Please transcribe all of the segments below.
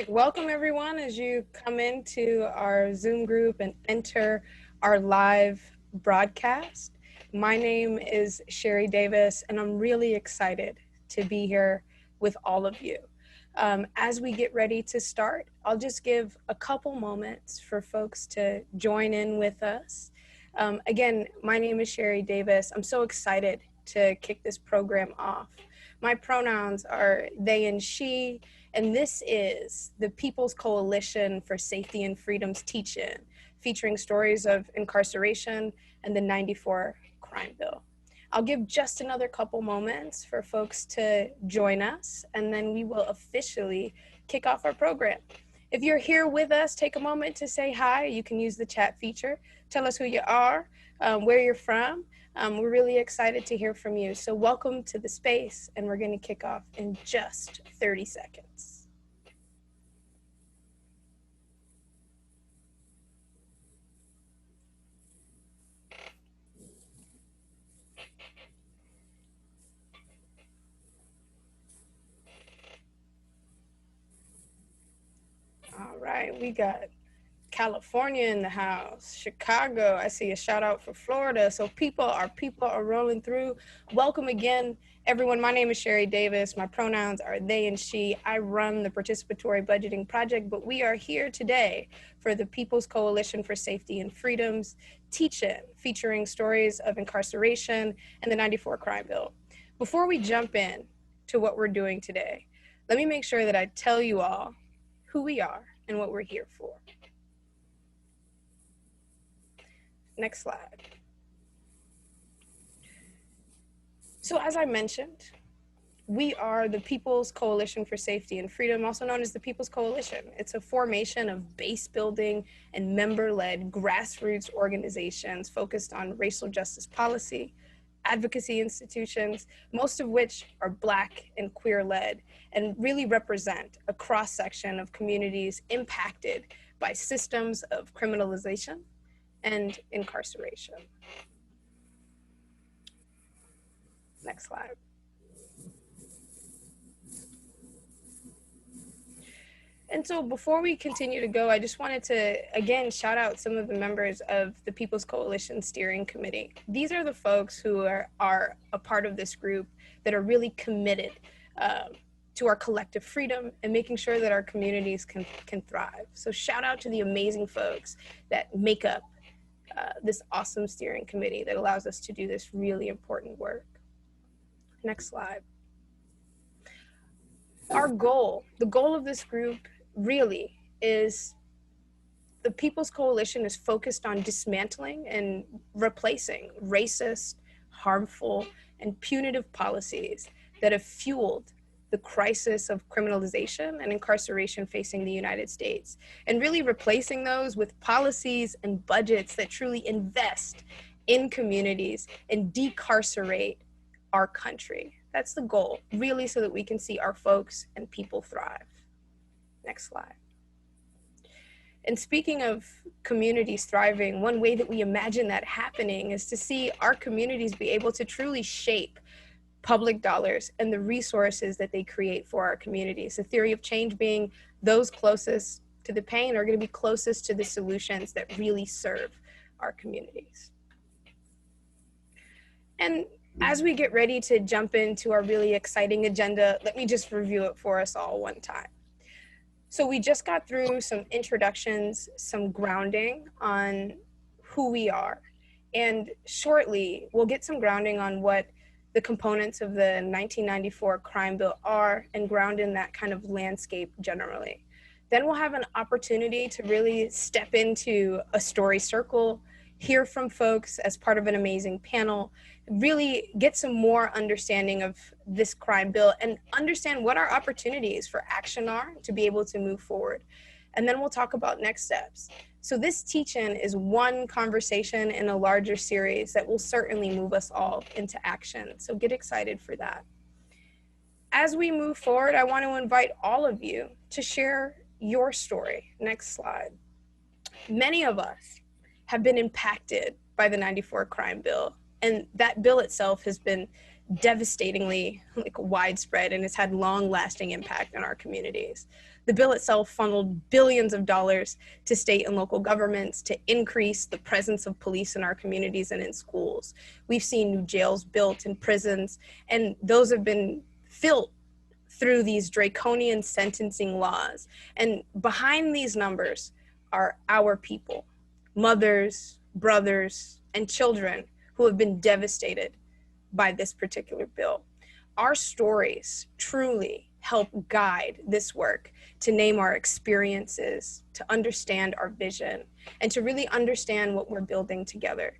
Welcome everyone as you come into our Zoom group and enter our live broadcast. My name is Sherry Davis and I'm really excited to be here with all of you. As we get ready to start, I'll just give a couple moments for folks to join in with us. Again, my name is Sherry Davis. I'm so excited to kick this program off. My pronouns are they and she, and this is the People's Coalition for Safety and Freedom's teach-in, featuring stories of incarceration and the '94 crime bill. I'll give just another couple moments for folks to join us, and then we will officially kick off our program. If you're here with us, take a moment to say hi. You can use the chat feature. Tell us who you are, where you're from. We're really excited to hear from you. So welcome to the space, and we're going to kick off in just 30 seconds. All right, we got California in the house, Chicago. I see a shout out for Florida. So people are rolling through. Welcome again, everyone. My name is Sherry Davis. My pronouns are they and she. I run the Participatory Budgeting Project, but we are here today for the People's Coalition for Safety and Freedom's teach-in, featuring stories of incarceration and the '94 crime bill. Before we jump in to what we're doing today, let me make sure that I tell you all who we are and what we're here for. Next slide. So as I mentioned, we are the People's Coalition for Safety and Freedom, also known as the People's Coalition. It's a formation of base building and member-led grassroots organizations focused on racial justice policy, advocacy institutions, most of which are Black and queer-led, and really represent a cross-section of communities impacted by systems of criminalization and incarceration. Next slide. And so before we continue to go, I just wanted to, again, shout out some of the members of the People's Coalition Steering Committee. These are the folks who are a part of this group that are really committed to our collective freedom and making sure that our communities can thrive. So shout out to the amazing folks that make up this awesome steering committee that allows us to do this really important work. Next slide. Our goal, the goal of this group really is the People's Coalition is focused on dismantling and replacing racist, harmful, and punitive policies that have fueled the crisis of criminalization and incarceration facing the United States, and really replacing those with policies and budgets that truly invest in communities and decarcerate our country. That's the goal, really, so that we can see our folks and people thrive. Next slide. And speaking of communities thriving, one way that we imagine that happening is to see our communities be able to truly shape public dollars and the resources that they create for our communities. The theory of change being those closest to the pain are going to be closest to the solutions that really serve our communities. And as we get ready to jump into our really exciting agenda, let me just review it for us all one time. So we just got through some introductions, some grounding on who we are. And shortly, we'll get some grounding on what the components of the 1994 crime bill are and ground in that kind of landscape generally. Then we'll have an opportunity to really step into a story circle, hear from folks as part of an amazing panel, really get some more understanding of this crime bill and understand what our opportunities for action are to be able to move forward. And then we'll talk about next steps. So this teach-in is one conversation in a larger series that will certainly move us all into action. So get excited for that. As we move forward, I want to invite all of you to share your story. Next slide. Many of us have been impacted by the '94 crime bill, and that bill itself has been devastatingly widespread and has had long-lasting impact on our communities. The bill itself funneled billions of dollars to state and local governments to increase the presence of police in our communities and in schools. We've seen new jails built and prisons, and those have been filled through these draconian sentencing laws. And behind these numbers are our people, mothers, brothers, and children who have been devastated by this particular bill. Our stories truly help guide this work to name our experiences, to understand our vision, and to really understand what we're building together.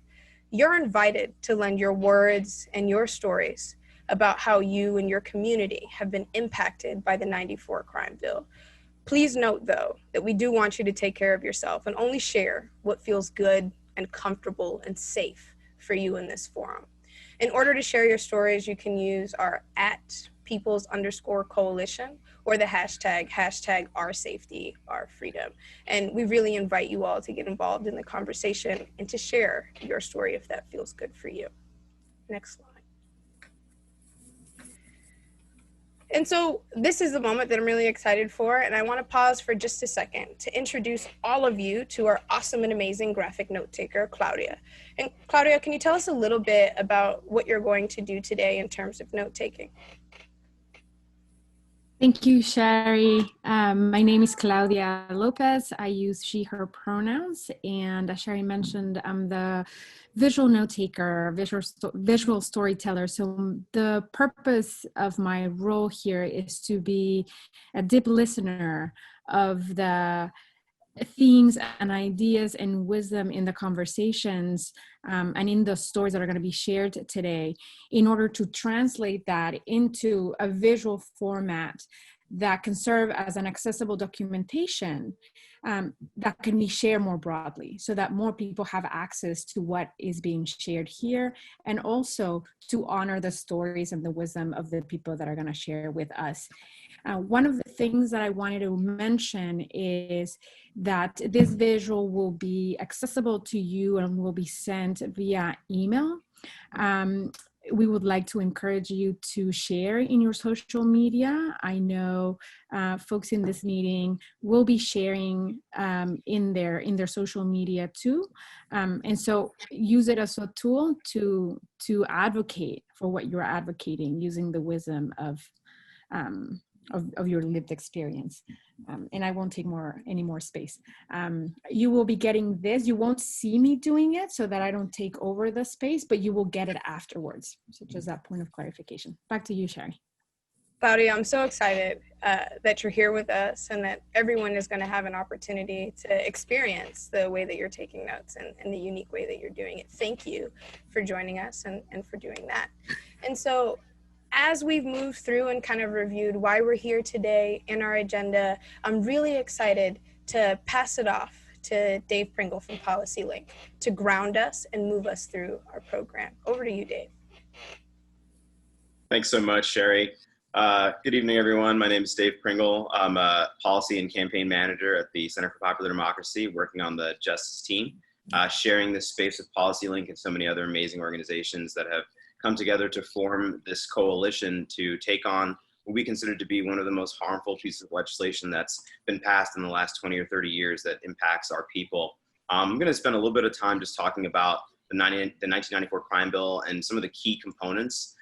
You're invited to lend your words and your stories about how you and your community have been impacted by the '94 crime bill. Please note, though, that we do want you to take care of yourself and only share what feels good and comfortable and safe for you in this forum. In order to share your stories, you can use our @peoples_coalition or the hashtag our safety, our freedom. And we really invite you all to get involved in the conversation and to share your story if that feels good for you. Next slide. And so this is the moment that I'm really excited for, and I want to pause for just a second to introduce all of you to our awesome and amazing graphic note taker, Claudia. And Claudia, can you tell us a little bit about what you're going to do today in terms of note taking? Thank you, Sherry. My name is Claudia Lopez. I use she, her pronouns. And as Sherry mentioned, I'm the visual note taker, visual storyteller. So the purpose of my role here is to be a deep listener of the themes and ideas and wisdom in the conversations and in the stories that are going to be shared today, in order to translate that into a visual format that can serve as an accessible documentation that can be shared more broadly, so that more people have access to what is being shared here, and also to honor the stories and the wisdom of the people that are going to share with us. One of the things that I wanted to mention is that this visual will be accessible to you and will be sent via email. We would like to encourage you to share in your social media. I know folks in this meeting will be sharing in their social media too. And so use it as a tool to advocate for what you're advocating, using the wisdom of your lived experience. And I won't take any more space. You will be getting this. You won't see me doing it so that I don't take over the space, but you will get it afterwards. So just that point of clarification. Back to you, Sherry. Claudia, I'm so excited that you're here with us and that everyone is going to have an opportunity to experience the way that you're taking notes and the unique way that you're doing it. Thank you for joining us and for doing that. And so, as we've moved through and kind of reviewed why we're here today in our agenda, I'm really excited to pass it off to Dave Pringle from Policy Link to ground us and move us through our program. Over to you, Dave. Thanks so much, Sherry. Good evening, everyone. My name is Dave Pringle. I'm a policy and campaign manager at the Center for Popular Democracy, working on the justice team, sharing this space with Policy Link and so many other amazing organizations that have come together to form this coalition to take on what we consider to be one of the most harmful pieces of legislation that's been passed in the last 20 or 30 years that impacts our people. I'm going to spend a little bit of time just talking about the 1994 crime bill and some of the key components,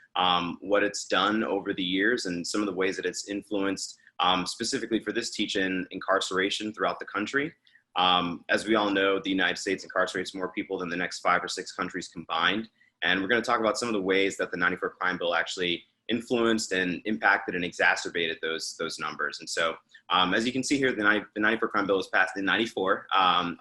what it's done over the years and some of the ways that it's influenced, specifically for this teach-in, incarceration throughout the country. As we all know, the United States incarcerates more people than the next 5 or 6 countries combined. And we're going to talk about some of the ways that the '94 crime bill actually influenced and impacted and exacerbated those numbers. And so, as you can see here, the '94 crime bill was passed in '94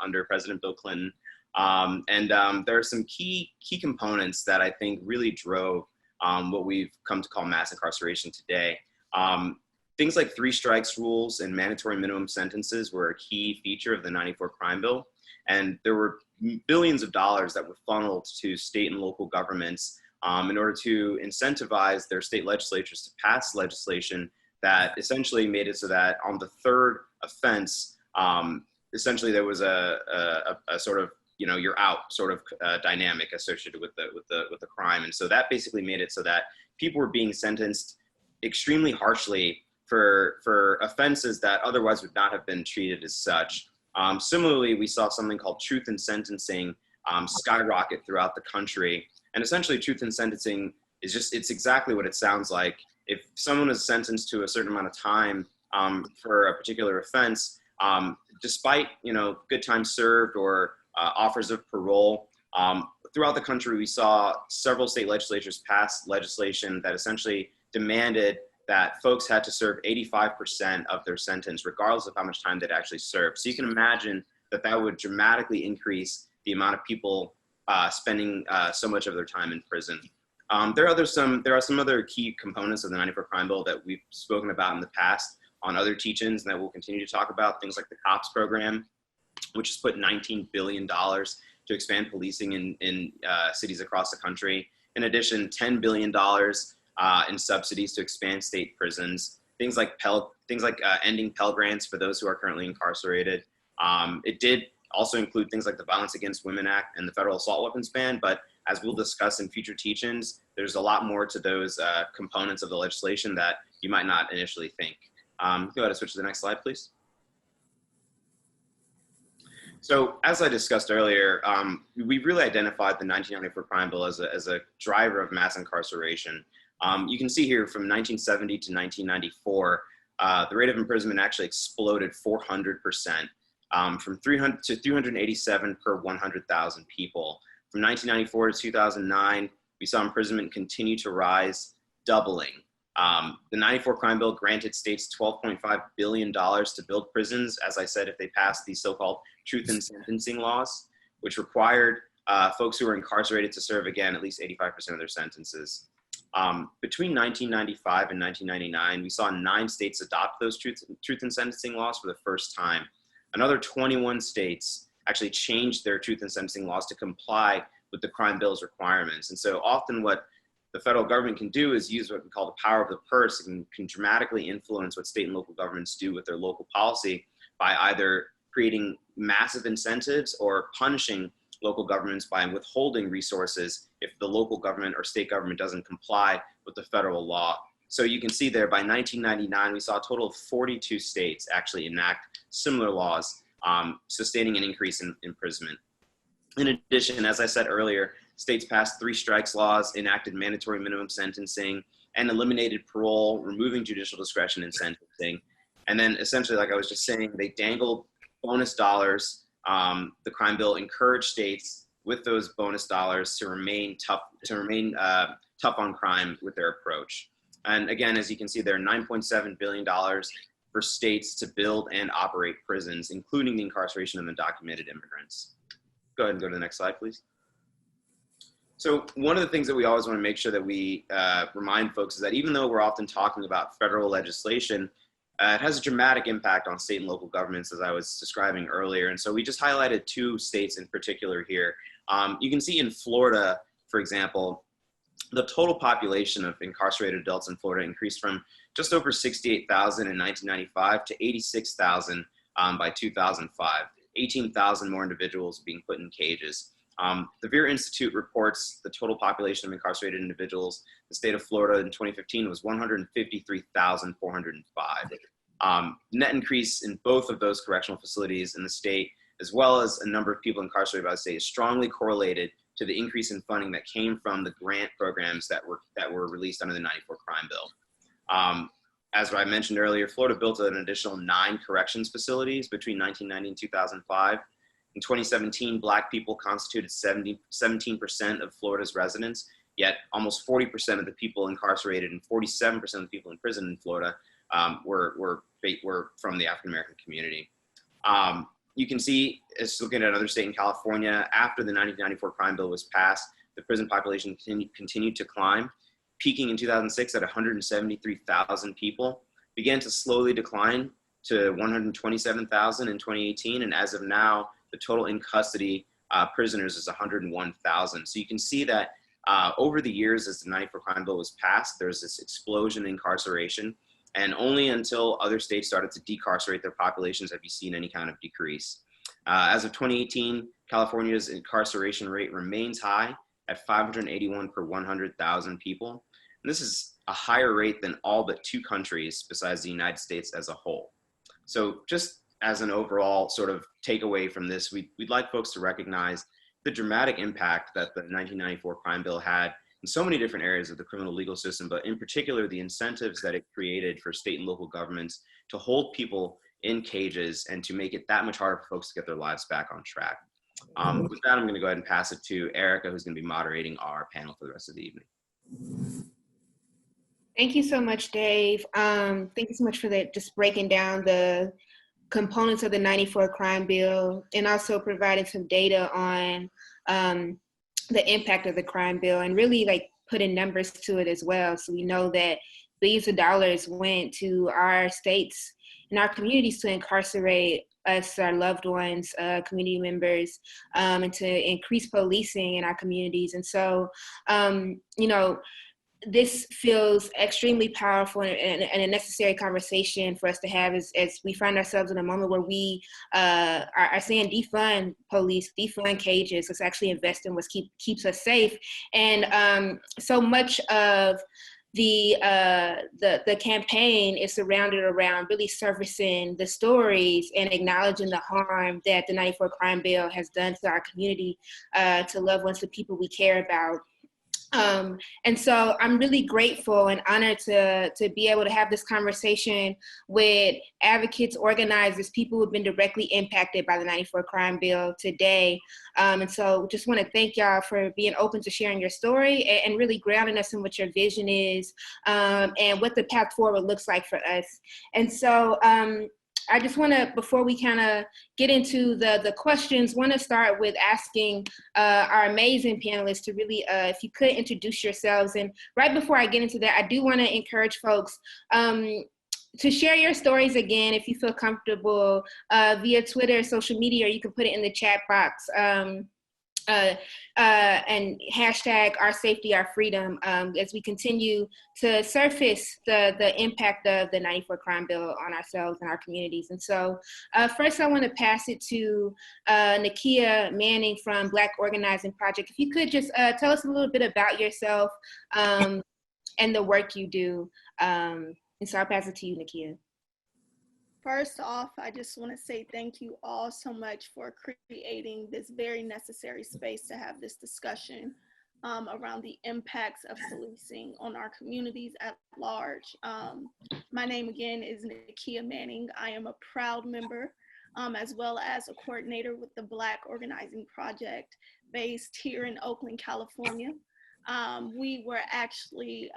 under President Bill Clinton. There are some key components that I think really drove what we've come to call mass incarceration today. Things like 3 strikes rules and mandatory minimum sentences were a key feature of the '94 crime bill. And there were billions of dollars that were funneled to state and local governments in order to incentivize their state legislatures to pass legislation that essentially made it so that on the 3rd offense, essentially there was a sort of, you're out sort of dynamic associated with the crime. And so that basically made it so that people were being sentenced extremely harshly for offenses that otherwise would not have been treated as such. Similarly, we saw something called truth in sentencing skyrocket throughout the country. And essentially, truth in sentencing is it's exactly what it sounds like. If someone is sentenced to a certain amount of time for a particular offense, despite good time served or offers of parole, throughout the country, we saw several state legislatures pass legislation that essentially demanded that folks had to serve 85% of their sentence, regardless of how much time they'd actually served. So you can imagine that would dramatically increase the amount of people spending so much of their time in prison. There are some other key components of the 94 Crime Bill that we've spoken about in the past on other teach-ins and that we'll continue to talk about, things like the COPS program, which has put $19 billion to expand policing in cities across the country. In addition, $10 billion in subsidies to expand state prisons, things like ending Pell Grants for those who are currently incarcerated. It did also include things like the Violence Against Women Act and the federal assault weapons ban, but as we'll discuss in future teach-ins, there's a lot more to those components of the legislation that you might not initially think. Go ahead and switch to the next slide, please. So as I discussed earlier, we really identified the 1994 Crime Bill as a driver of mass incarceration. You can see here from 1970 to 1994, the rate of imprisonment actually exploded 400%, from 300 to 387 per 100,000 people. From 1994 to 2009, we saw imprisonment continue to rise, doubling. The 94 Crime Bill granted states $12.5 billion to build prisons, as I said, if they passed these so-called truth in sentencing laws, which required folks who were incarcerated to serve, again, at least 85% of their sentences. Between 1995 and 1999, we saw 9 states adopt those truth in sentencing laws for the first time. Another 21 states actually changed their truth in sentencing laws to comply with the crime bill's requirements. And so often what the federal government can do is use what we call the power of the purse and can dramatically influence what state and local governments do with their local policy by either creating massive incentives or punishing local governments by withholding resources if the local government or state government doesn't comply with the federal law. So you can see there by 1999, we saw a total of 42 states actually enact similar laws, sustaining an increase in imprisonment. In addition, as I said earlier, states passed 3 strikes laws, enacted mandatory minimum sentencing, and eliminated parole, removing judicial discretion in sentencing. And then essentially, like I was just saying, they dangled bonus dollars. The crime bill encouraged states with those bonus dollars to remain tough on crime with their approach. And again, as you can see, there are $9.7 billion for states to build and operate prisons, including the incarceration of undocumented immigrants. Go ahead and go to the next slide, please. So one of the things that we always want to make sure that we remind folks is that even though we're often talking about federal legislation, it has a dramatic impact on state and local governments, as I was describing earlier. And so we just highlighted 2 states in particular here. You can see in Florida, for example, the total population of incarcerated adults in Florida increased from just over 68,000 in 1995 to 86,000 by 2005. 18,000 more individuals being put in cages. The Vera Institute reports the total population of incarcerated individuals in the state of Florida in 2015 was 153,405. Net increase in both of those correctional facilities in the state, as well as a number of people incarcerated by the state, is strongly correlated to the increase in funding that came from the grant programs that were released under the 94 Crime Bill. As I mentioned earlier, Florida built an additional 9 corrections facilities between 1990 and 2005. In 2017, Black people constituted 17% of Florida's residents, yet almost 40% of the people incarcerated and 47% of the people in prison in Florida were from the African American community. You can see, as looking at another state in California, after the 1994 Crime Bill was passed, the prison population continued to climb, peaking in 2006 at 173,000 people, began to slowly decline to 127,000 in 2018, and as of now, the total in custody prisoners is 101,000. So you can see that over the years, as the 94 Crime Bill was passed, there's this explosion in incarceration, and only until other states started to decarcerate their populations have you seen any kind of decrease. As of 2018, California's incarceration rate remains high at 581 per 100,000 people. And this is a higher rate than all but 2 countries besides the United States as a whole. So just as an overall sort of takeaway from this, we'd like folks to recognize the dramatic impact that the 1994 crime bill had in so many different areas of the criminal legal system, but in particular, the incentives that it created for state and local governments to hold people in cages and to make it that much harder for folks to get their lives back on track. With that, I'm going to go ahead and pass it to Erica, who's going to be moderating our panel for the rest of the evening. Thank you so much, Dave. Thank you so much for that, just breaking down the components of the 94 crime bill and also providing some data on the impact of the crime bill and really like putting numbers to it as well. So we know that billions of dollars went to our states and our communities to incarcerate us, our loved ones, community members, and to increase policing in our communities. And so, you know, this feels extremely powerful and a necessary conversation for us to have as we find ourselves in a moment where we are saying defund police, defund cages. Let's actually invest in what keeps us safe. And so much of the campaign is surrounded around really surfacing the stories and acknowledging the harm that the 94 crime bill has done to our community, to loved ones, to people we care about. And so I'm really grateful and honored to be able to have this conversation with advocates, organizers, people who have been directly impacted by the 94 crime bill today. And so just want to thank y'all for being open to sharing your story and really grounding us in what your vision is, and what the path forward looks like for us. And so I just want to, before we kind of get into the questions, want to start with asking our amazing panelists to really, if you could introduce yourselves. And right before I get into that, I do want to encourage folks to share your stories again, if you feel comfortable, via Twitter, social media, or you can put it in the chat box. And hashtag our safety, our freedom, as we continue to surface the impact of the 94 crime bill on ourselves and our communities. And so first I want to pass it to Nakia Manning from Black Organizing Project. If you could just tell us a little bit about yourself and the work you do. And so I'll pass it to you, Nakia. First off, I just want to say thank you all so much for creating this very necessary space to have this discussion around the impacts of policing on our communities at large. My name again is Nakia Manning. I am a proud member as well as a coordinator with the Black Organizing Project based here in Oakland, California. We were actually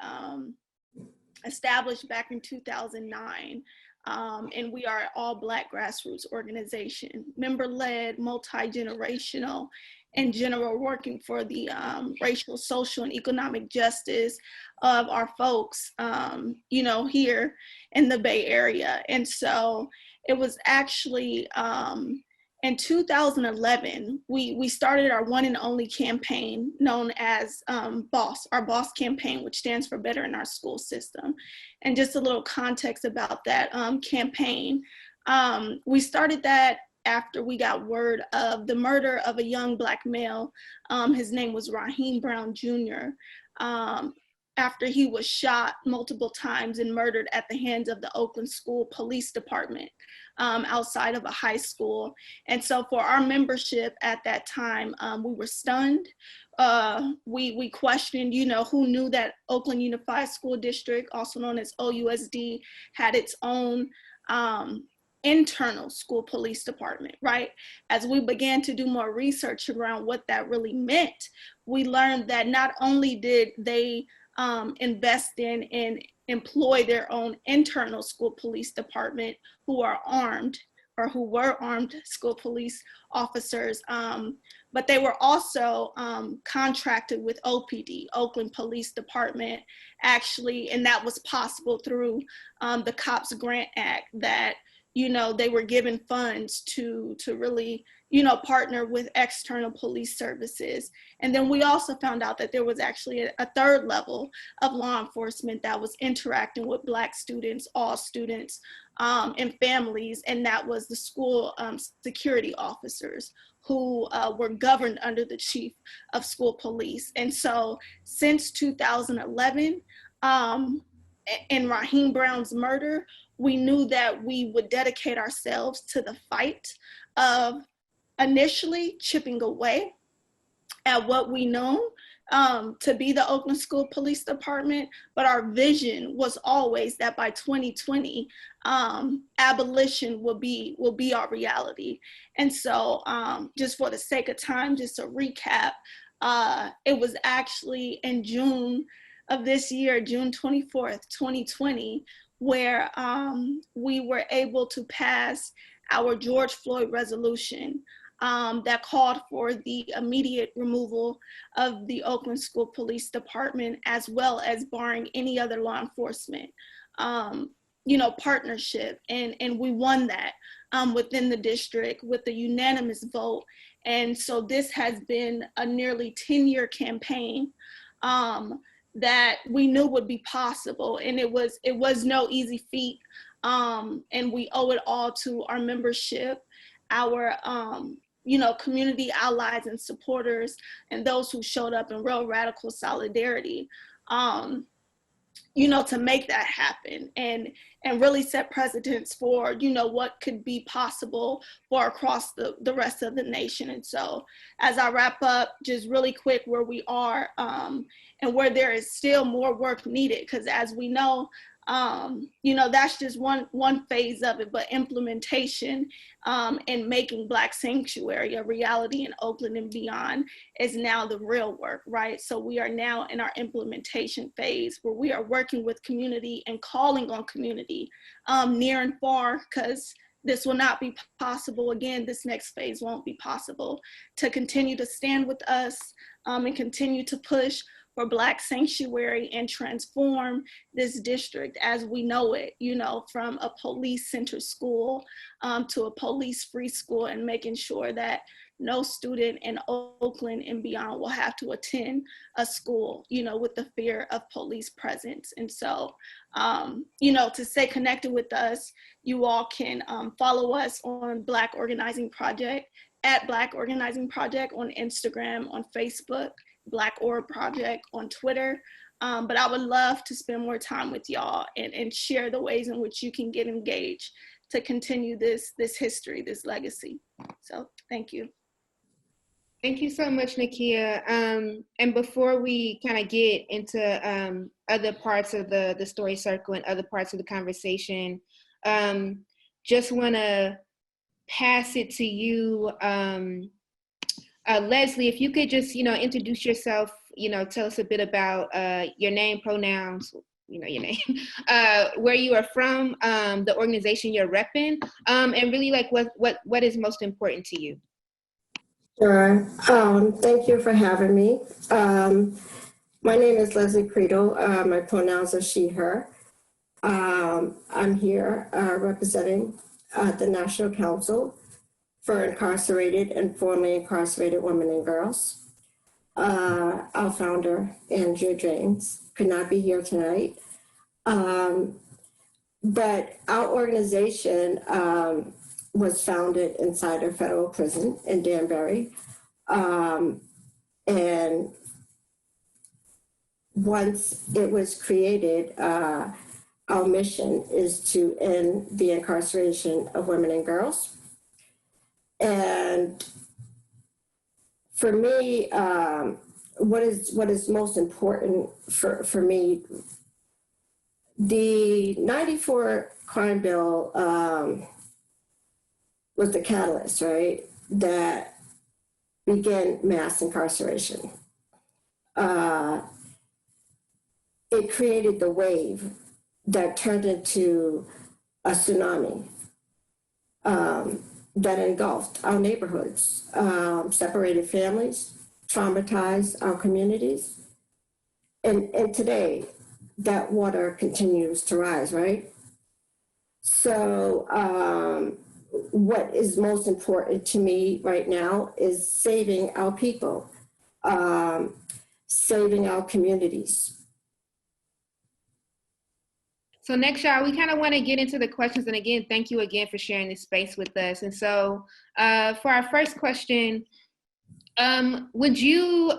established back in 2009. And we are an all Black grassroots organization, member-led, multi-generational, in general, working for the racial, social, and economic justice of our folks, you know, here in the Bay Area. And so it was actually in 2011, we started our one and only campaign known as BOSS, our BOSS campaign, which stands for Better in Our School System. And just a little context about that campaign. We started that after we got word of the murder of a young Black male. His name was Raheem Brown Jr. After he was shot multiple times and murdered at the hands of the Oakland School Police Department outside of a high school. And so for our membership at that time, we were stunned. We questioned, you know, who knew that Oakland Unified School District, also known as OUSD, had its own internal school police department, right? As we began to do more research around what that really meant, we learned that not only did they invest in and employ their own internal school police department who are armed or who were armed school police officers, but they were also contracted with OPD, Oakland Police Department, actually, and that was possible through the COPS Grant Act that, you know, they were given funds to really, you know, partner with external police services. And then we also found out that there was actually a third level of law enforcement that was interacting with Black students, all students, and families, and that was the school security officers who were governed under the chief of school police. And so since 2011, in Raheem Brown's murder, we knew that we would dedicate ourselves to the fight of initially chipping away at what we know to be the Oakland School Police Department, but our vision was always that by 2020, abolition will be our reality. And so just for the sake of time, just to recap, it was actually in June of this year, June 24th, 2020, where we were able to pass our George Floyd resolution that called for the immediate removal of the Oakland School Police Department, as well as barring any other law enforcement, partnership. And we won that within the district with a unanimous vote. And so this has been a nearly 10-year campaign that we knew would be possible. And it was no easy feat. And we owe it all to our membership, our community allies and supporters, and those who showed up in real radical solidarity, to make that happen and really set precedents for, what could be possible for across the rest of the nation. And so as I wrap up, just really quick where we are and where there is still more work needed, because as we know, that's just one phase of it, but implementation and making Black Sanctuary a reality in Oakland and beyond is now the real work, right? So we are now in our implementation phase where we are working with community and calling on community near and far, because this will not be possible. Again, this next phase won't be possible, to continue to stand with us and continue to push for Black Sanctuary and transform this district as we know it, from a police-centered school to a police-free school, and making sure that no student in Oakland and beyond will have to attend a school, with the fear of police presence. And so, to stay connected with us, you all can follow us on Black Organizing Project, at Black Organizing Project on Instagram, on Facebook, Black Org Project on Twitter. But I would love to spend more time with y'all and share the ways in which you can get engaged to continue this history, this legacy. So thank you. Thank you so much, Nakia. And before we kind of get into other parts of the story circle and other parts of the conversation, just want to pass it to you, Leslie, if you could just, introduce yourself, tell us a bit about your name, pronouns, your name, where you are from, the organization you're repping, and really like what is most important to you. Sure. Thank you for having me. My name is Leslie Creedle. My pronouns are she, her. I'm here representing the National Council for Incarcerated and Formerly Incarcerated Women and Girls. Our founder, Andrea James, could not be here tonight. But our organization was founded inside a federal prison in Danbury. And once it was created, our mission is to end the incarceration of women and girls. And for me, what is most important for me, the 94 crime bill was the catalyst, right, that began mass incarceration. It created the wave that turned into a tsunami. That engulfed our neighborhoods, separated families, traumatized our communities. And today, that water continues to rise, right? So what is most important to me right now is saving our people, saving our communities. So next, y'all, we kind of want to get into the questions. And again, thank you again for sharing this space with us. And so for our first question, would you,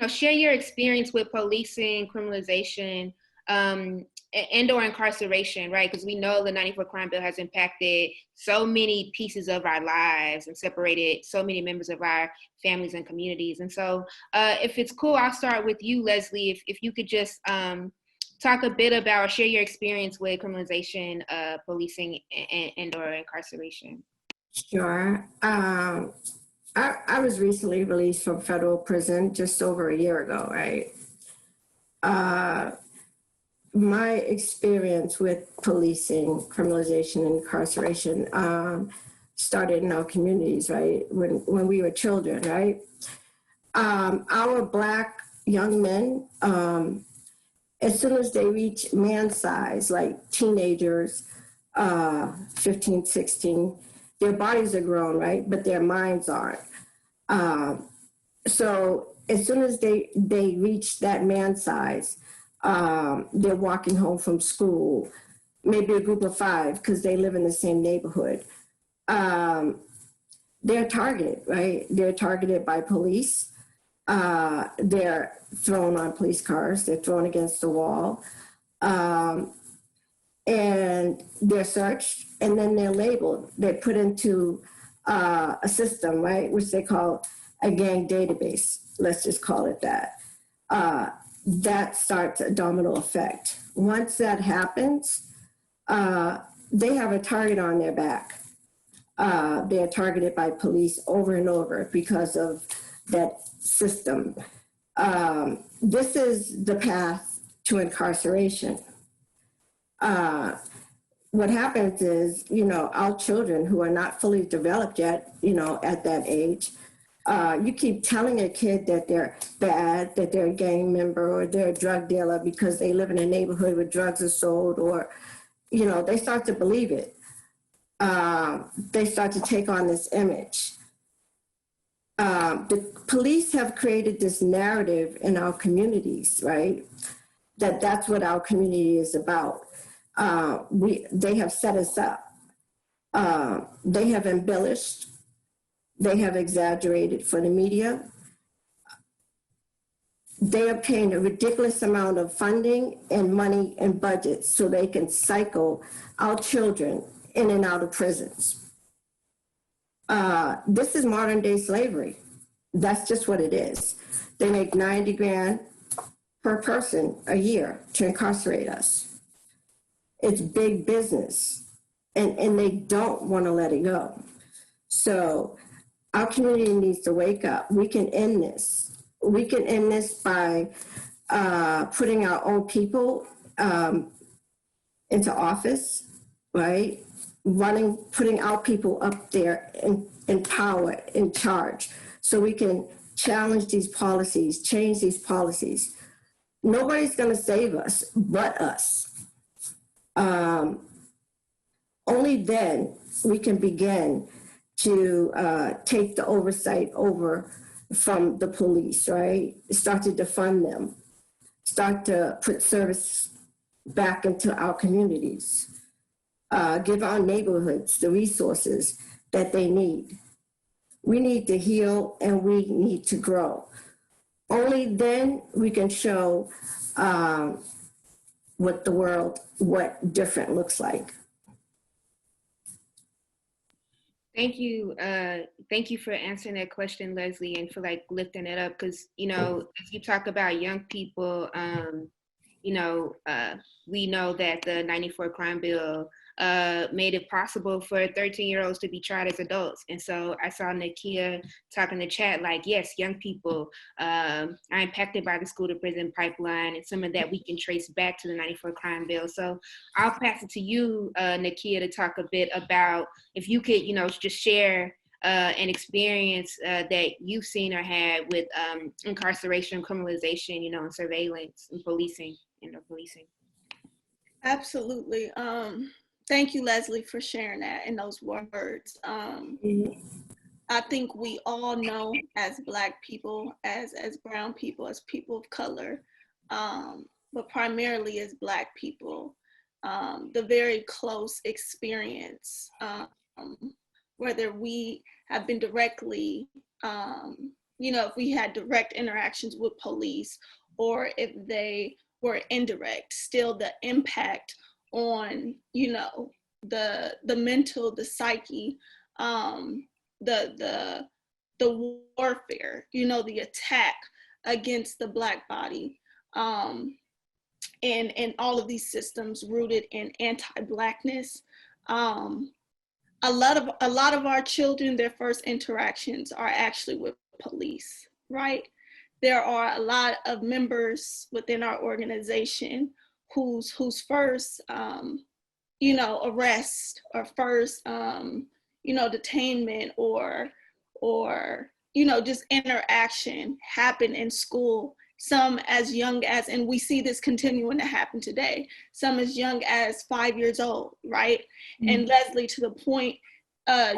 share your experience with policing, criminalization and/or incarceration, right? Because we know the 94 crime bill has impacted so many pieces of our lives and separated so many members of our families and communities. And so if it's cool, I'll start with you, Leslie, if you could just talk a bit about, share your experience with criminalization, policing, and/or incarceration. Sure. I was recently released from federal prison just over a year ago, right? My experience with policing, criminalization, and incarceration started in our communities, right? When we were children, right? Our Black young men, as soon as they reach man size, like teenagers, 15, 16, their bodies are grown, right? But their minds aren't. So as soon as they reach that man size, they're walking home from school, maybe a group of 5, because they live in the same neighborhood. They're targeted, right? They're targeted by police. They're thrown on police cars. They're thrown against the wall. And they're searched, and then they're labeled. They're put into a system, right, which they call a gang database. Let's just call it that. That starts a domino effect. Once that happens, they have a target on their back. They're targeted by police over and over because of that system. This is the path to incarceration. What happens is, our children who are not fully developed yet, at that age, you keep telling a kid that they're bad, that they're a gang member or they're a drug dealer because they live in a neighborhood where drugs are sold, or, they start to believe it. They start to take on this image. The police have created this narrative in our communities, right? That's what our community is about. They have set us up. They have embellished. They have exaggerated for the media. They obtain a ridiculous amount of funding and money and budgets so they can cycle our children in and out of prisons. This is modern day slavery. That's just what it is. They make 90 grand per person a year to incarcerate us. It's big business, and they don't want to let it go. So our community needs to wake up. We can end this. We can end this by putting our own people into office, right? Putting our people up there in power, in charge, so we can challenge these policies, change these policies. Nobody's going to save us but us. Only then we can begin to take the oversight over from the police, right? Start to defund them, start to put service back into our communities, give our neighborhoods the resources that they need. We need to heal and we need to grow. Only then we can show what different looks like. Thank you. Thank you for answering that question, Leslie, and for lifting it up. Because, as you talk about young people, we know that the 94 crime bill made it possible for 13-year-olds to be tried as adults. And so I saw Nakia talk in the chat, yes, young people are impacted by the school to prison pipeline, and some of that we can trace back to the 94 crime bill. So I'll pass it to you, Nakia, to talk a bit about, if you could, just share an experience that you've seen or had with incarceration, criminalization, and surveillance and policing, policing. Absolutely. Thank you, Leslie, for sharing that and those words. I think we all know, as Black people, as brown people, as people of color, but primarily as Black people, the very close experience, whether we have been directly, if we had direct interactions with police, or if they were indirect, still the impact on, you know, the mental, the psyche, the warfare, you know, the attack against the Black body, and all of these systems rooted in anti-Blackness. A lot of our children, their first interactions are actually with police, right? There are a lot of members within our organization whose first, you know, arrest or first, you know, detainment or, you know, just interaction happen in school. Some as young as, and we see this continuing to happen today, some as young as 5 years old, right? Mm-hmm. And Leslie, to the point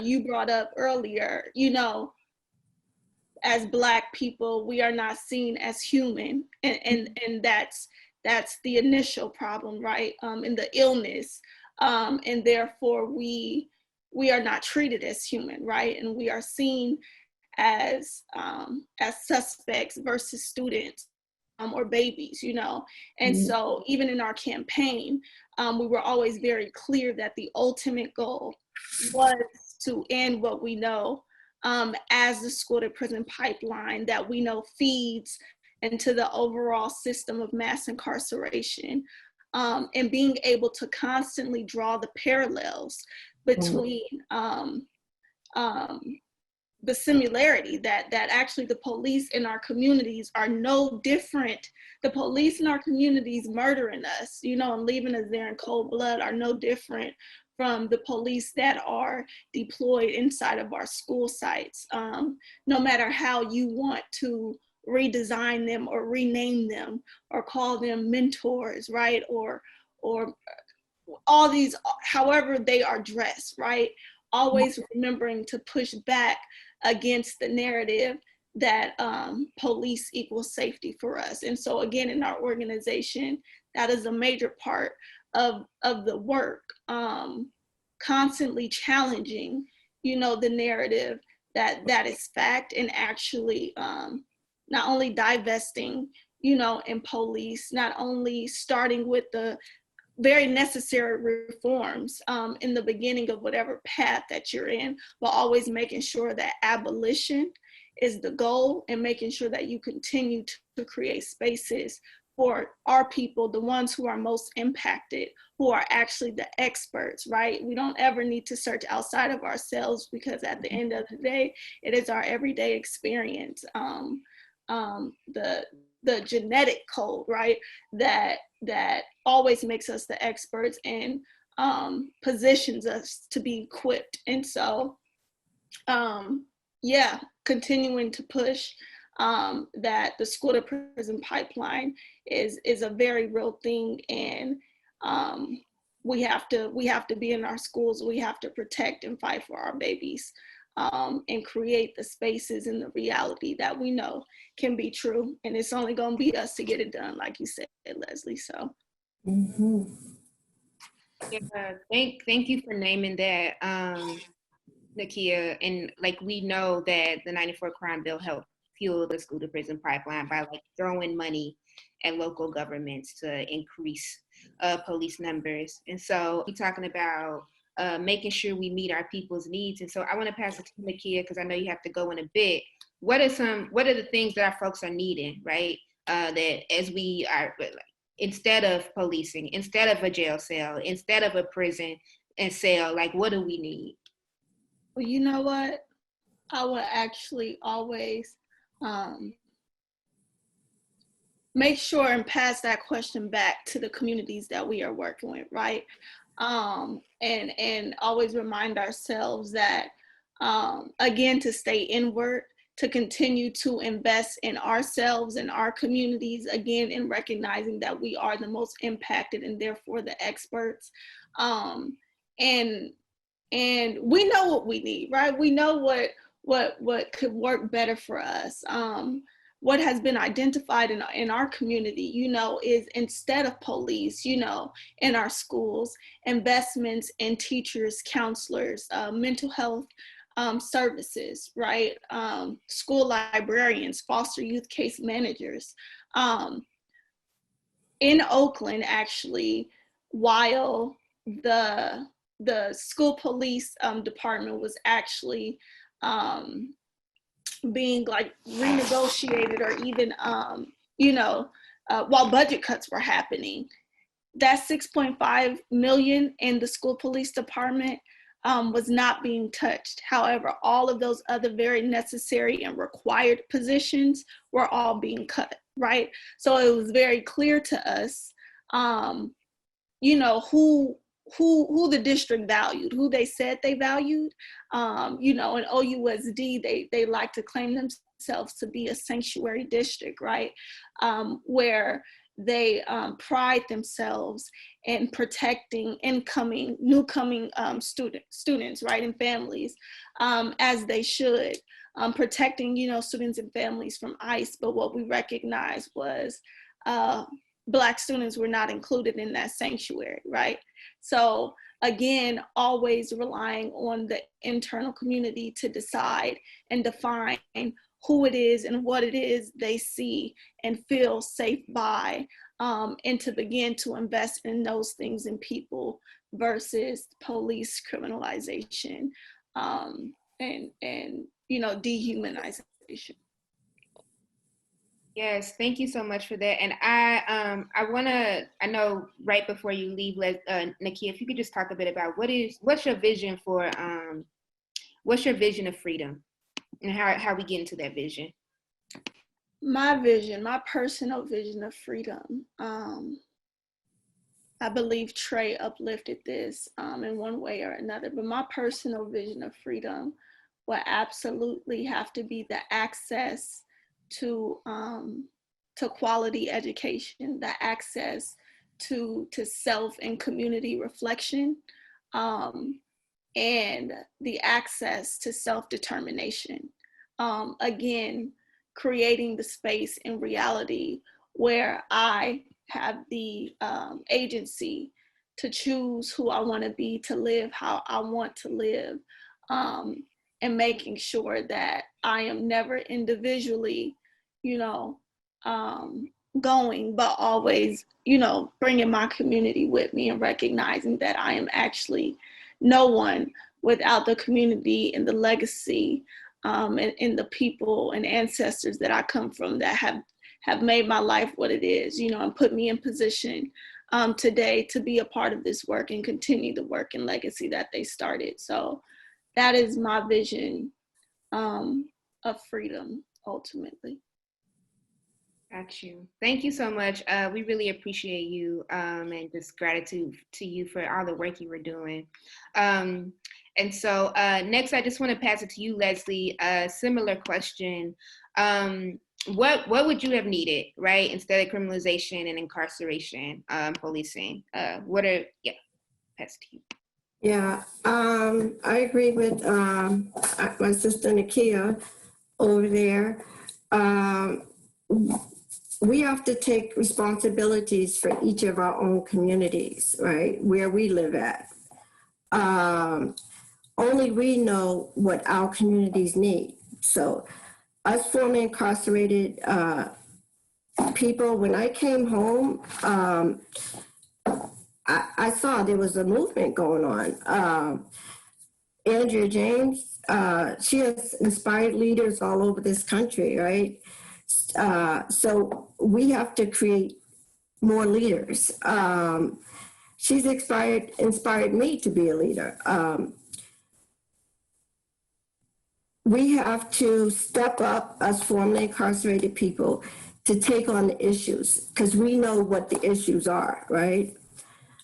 you brought up earlier, you know, as Black people, we are not seen as human, and that's the initial problem, right? And the illness, and therefore we are not treated as human, right? And we are seen as suspects versus students, or babies, you know. And so even in our campaign, we were always very clear that the ultimate goal was to end what we know as the school to prison pipeline that we know feeds into the overall system of mass incarceration, and being able to constantly draw the parallels between the similarity that actually the police in our communities are no different. The police in our communities murdering us, you know, and leaving us there in cold blood are no different from the police that are deployed inside of our school sites. No matter how you want to redesign them or rename them or call them mentors, right? Or all these, however they are dressed, right? Always remembering to push back against the narrative that police equals safety for us. And so again, in our organization, that is a major part of the work, constantly challenging, you know, the narrative that is fact, and actually not only divesting, you know, in police, not only starting with the very necessary reforms in the beginning of whatever path that you're in, but always making sure that abolition is the goal, and making sure that you continue to create spaces for our people, the ones who are most impacted, who are actually the experts, right? We don't ever need to search outside of ourselves, because at the end of the day, it is our everyday experience. The genetic code, right? That always makes us the experts and positions us to be equipped. And so, yeah, continuing to push that the school to prison pipeline is a very real thing, and we have to be in our schools. We have to protect and fight for our babies, and create the spaces and the reality that we know can be true. And it's only going to be us to get it done, like you said, Leslie. So. Yeah, thank you for naming that, Nakia. And like, we know that the 94 crime bill helped fuel the school to prison pipeline by like throwing money at local governments to increase police numbers. And so we're talking about making sure we meet our people's needs. And so I want to pass it to Nakia, because I know you have to go in a bit. What are the things that our folks are needing, right? That as we are, instead of policing, instead of a jail cell, instead of a prison and cell, like, what do we need? Well, you know what? I would actually always make sure and pass that question back to the communities that we are working with, right? And always remind ourselves that, again, to stay inward, to continue to invest in ourselves and our communities, again, in recognizing that we are the most impacted and therefore the experts. And we know what we need, right? We know what could work better for us. What has been identified in our community, you know, is instead of police, you know, in our schools, investments in teachers, counselors, mental health services, right? School librarians, foster youth case managers, in Oakland, actually, while the school police department was actually being like renegotiated, or even while budget cuts were happening, that 6.5 million in the school police department was not being touched. However, all of those other very necessary and required positions were all being cut, right? So it was very clear to us, who the district valued, who they said they valued. In OUSD, they like to claim themselves to be a sanctuary district, right? Where they pride themselves in protecting newcoming students, right, and families, as they should, protecting, students and families from ICE. But what we recognized was Black students were not included in that sanctuary, right? So again, always relying on the internal community to decide and define who it is and what it is they see and feel safe by, and to begin to invest in those things in people versus police criminalization, and dehumanization. Yes, thank you so much for that. And I know right before you leave, Nakia, if you could just talk a bit about what's your vision of freedom, and how we get into that vision? My personal vision of freedom, I believe Trey uplifted this in one way or another, but my personal vision of freedom will absolutely have to be the access to quality education, the access to self and community reflection, and the access to self-determination. Again, creating the space in reality where I have the agency to choose who I want to be, to live how I want to live, and making sure that I am never individually, going, but always, bringing my community with me, and recognizing that I am actually no one without the community and the legacy, and the people and ancestors that I come from that have made my life what it is, and put me in position today to be a part of this work and continue the work and legacy that they started. So that is my vision of freedom, ultimately. Got you. Thank you so much. We really appreciate you, and just gratitude to you for all the work you were doing. And so next, I just want to pass it to you, Leslie. Similar question. What would you have needed, right, instead of criminalization and incarceration, policing? Pass it to you. Yeah, I agree with my sister Nakia over there. We have to take responsibilities for each of our own communities, right, where we live at. Only we know what our communities need. So us formerly incarcerated people, when I came home, I saw there was a movement going on. Andrea James, she has inspired leaders all over this country, right? So we have to create more leaders. She's inspired me to be a leader. We have to step up, us formerly incarcerated people, to take on the issues, because we know what the issues are, right?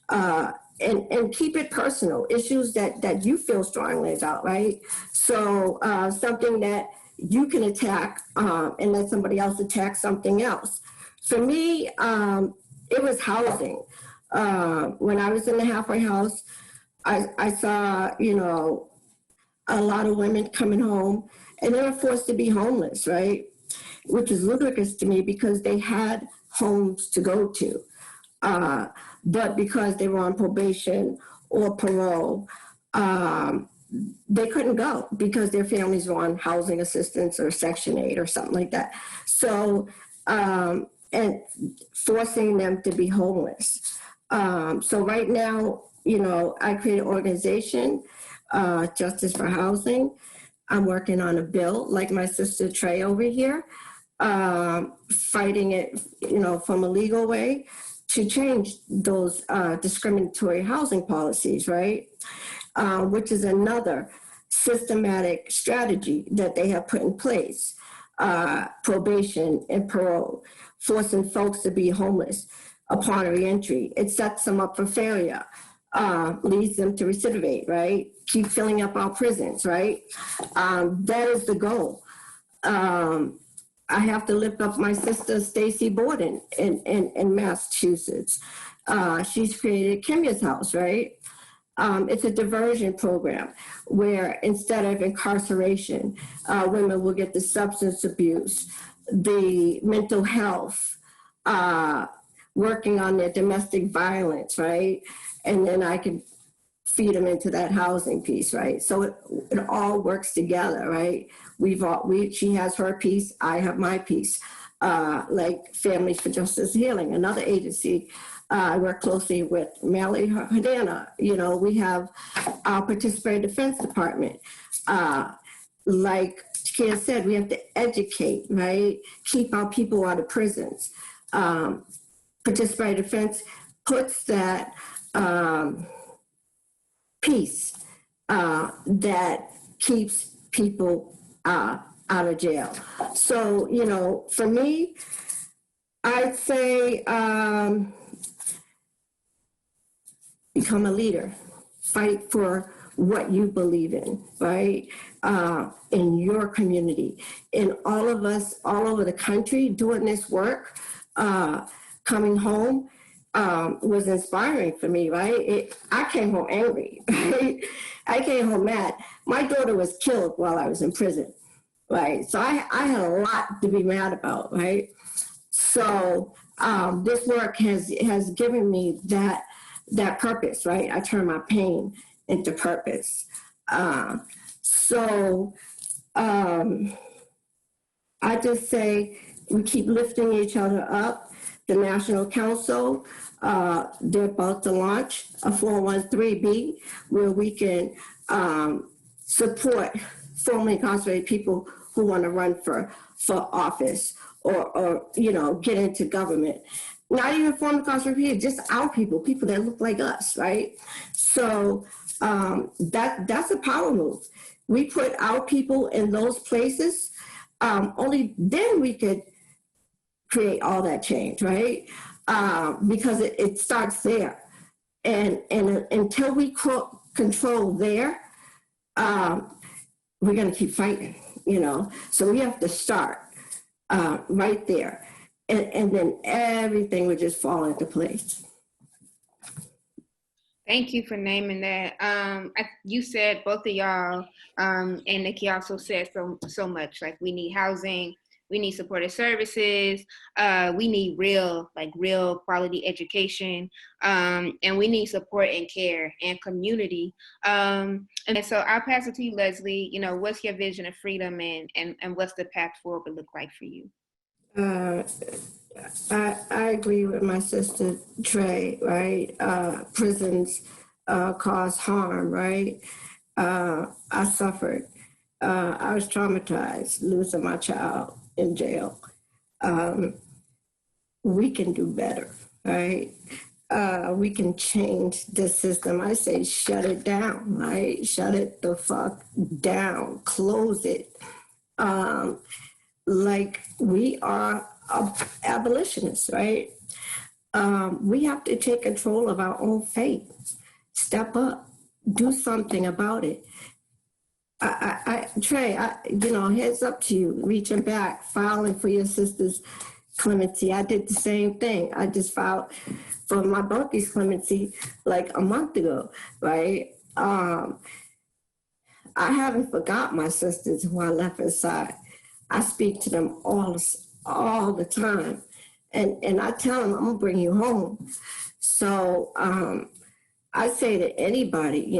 And keep it personal, issues that you feel strongly about, right? So something that you can attack and let somebody else attack something else. For me, it was housing. When I was in the halfway house, I saw, a lot of women coming home, and they were forced to be homeless, right? Which is ludicrous to me, because they had homes to go to. But because they were on probation or parole, they couldn't go because their families were on housing assistance or Section 8 or something like that. So and forcing them to be homeless. So right now, I created an organization, Justice for Housing. I'm working on a bill, like my sister Trey over here, fighting it, from a legal way to change those discriminatory housing policies, right? Which is another systematic strategy that they have put in place. Probation and parole, forcing folks to be homeless upon reentry. It sets them up for failure, leads them to recidivate, right? Keep filling up our prisons, right? That is the goal. I have to lift up my sister, Stacy Borden in Massachusetts. She's created Kimya's House, right? It's a diversion program where instead of incarceration, women will get the substance abuse, the mental health, working on their domestic violence, right? And then I can feed them into that housing piece, right? So it all works together, right? She has her piece, I have my piece. Like Families for Justice Healing, another agency. I work closely with Melly Hadana. We have our Participatory Defense Department. Like Kia said, we have to educate, right? Keep our people out of prisons. Participatory Defense puts that peace that keeps people out of jail. So, for me, I'd say become a leader, fight for what you believe in, right? In your community. And all of us all over the country doing this work, coming home, was inspiring for me, right? I came home angry, right? I came home mad. My daughter was killed while I was in prison, right? So I had a lot to be mad about, right? So this work has given me that purpose, right? I turn my pain into purpose. I just say we keep lifting each other up. The National Council, they're about to launch a 413B where we can support formerly incarcerated people who want to run for office or get into government. Not even former incarcerated people, just our people that look like us, right? So that's a power move. We put our people in those places, only then we could create all that change, right? Because it starts there. And until we control there, we're gonna keep fighting, So we have to start right there. And then everything would just fall into place. Thank you for naming that. You said, both of y'all, and Nikki also said so much, like we need housing, we need supportive services, we need real quality education, and we need support and care and community. And so I'll pass it to you, Leslie. What's your vision of freedom and what's the path forward look like for you? I agree with my sister Trey, right? Prisons cause harm, right? I suffered. I was traumatized losing my child in jail. We can do better, right? We can change the system. I say shut it down, right? Shut it the fuck down. Close it. Like we are abolitionists, right? We have to take control of our own fate. Step up, do something about it. Trey, heads up to you, reaching back, filing for your sister's clemency. I did the same thing. I just filed for my Bucky's clemency like a month ago, right? I haven't forgot my sisters who I left inside. I speak to them all the time. And I tell them, I'm gonna bring you home. So I say to anybody,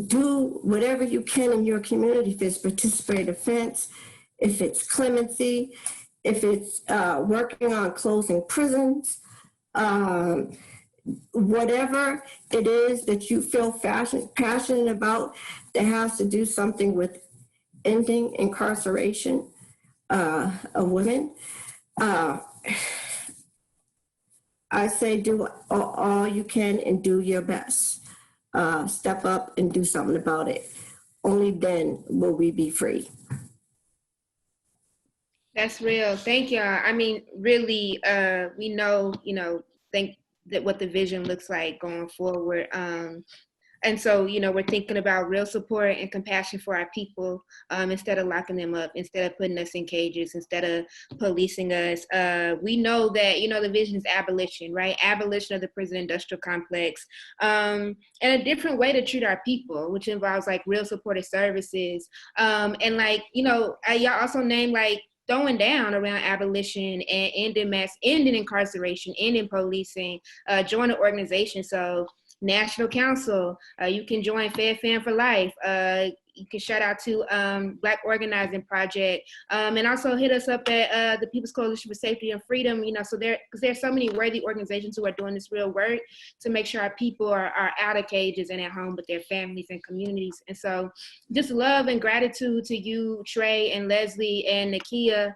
do whatever you can in your community. If it's participatory defense, if it's clemency, if it's working on closing prisons, whatever it is that you feel passionate about that has to do something with ending incarceration of women, I say do all you can and do your best. Step up and do something about it. Only then will we be free. That's real. Thank y'all. I mean, really, we know, think that what the vision looks like going forward. And so, we're thinking about real support and compassion for our people, instead of locking them up, instead of putting us in cages, instead of policing us. We know that, the vision is abolition, right? Abolition of the prison industrial complex, and a different way to treat our people, which involves like real supportive services. And like, y'all also named like throwing down around abolition and ending incarceration, ending policing, join an organization. So National Council, you can join FedFam for Life. You can shout out to Black Organizing Project, and also hit us up at the People's Coalition for Safety and Freedom. So because there's so many worthy organizations who are doing this real work to make sure our people are out of cages and at home with their families and communities. And so just love and gratitude to you, Trey and Leslie and Nakia,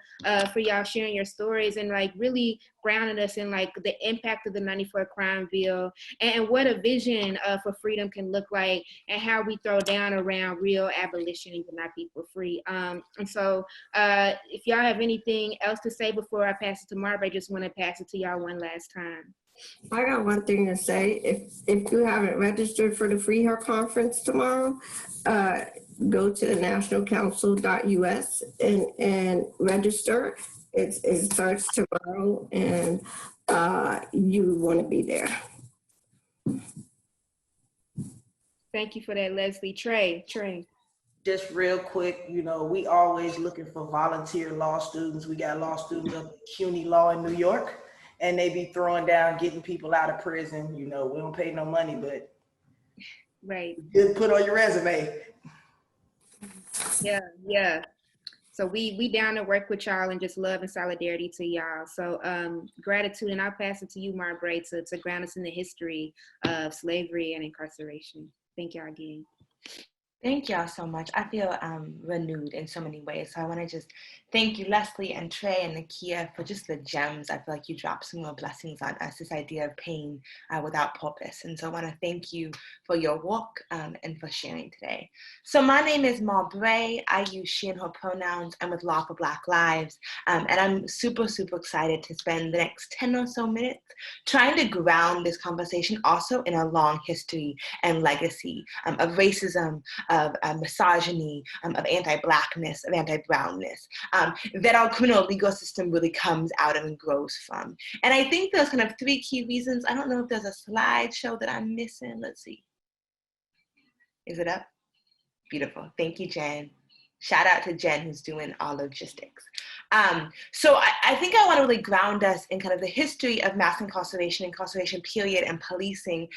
for y'all sharing your stories and like really grounding us in like the impact of the 94 crime bill and what a vision for freedom can look like and how we throw down around real abolition and get our people free. And so if y'all have anything else to say before I pass it to Marva, I just want to pass it to y'all one last time. I got one thing to say. If you haven't registered for the Free Her Conference tomorrow, go to the nationalcouncil.us and register. It starts tomorrow, and you want to be there. Thank you for that, Leslie. Trey. Just real quick, we always looking for volunteer law students. We got law students up at CUNY Law in New York, and they be throwing down, getting people out of prison. We don't pay no money, but right, good put on your resume. Yeah. So we down to work with y'all and just love and solidarity to y'all. So gratitude, and I'll pass it to you, Margaret, to ground us in the history of slavery and incarceration. Thank y'all again. Thank y'all so much. I feel renewed in so many ways. So I want to just thank you, Leslie and Trey and Nakia, for just the gems. I feel like you dropped some more blessings on us, this idea of pain without purpose. And so I want to thank you for your work and for sharing today. So my name is Marbre. I use she and her pronouns. I'm with Law for Black Lives. And I'm super, super excited to spend the next 10 or so minutes trying to ground this conversation also in a long history and legacy of racism, of misogyny, of anti-Blackness, of anti-Brownness, that our criminal legal system really comes out of and grows from. And I think there's kind of 3 key reasons. I don't know if there's a slideshow that I'm missing. Let's see. Is it up? Beautiful. Thank you, Jen. Shout out to Jen, who's doing all logistics. So I think I want to really ground us in kind of the history of mass incarceration period, and policing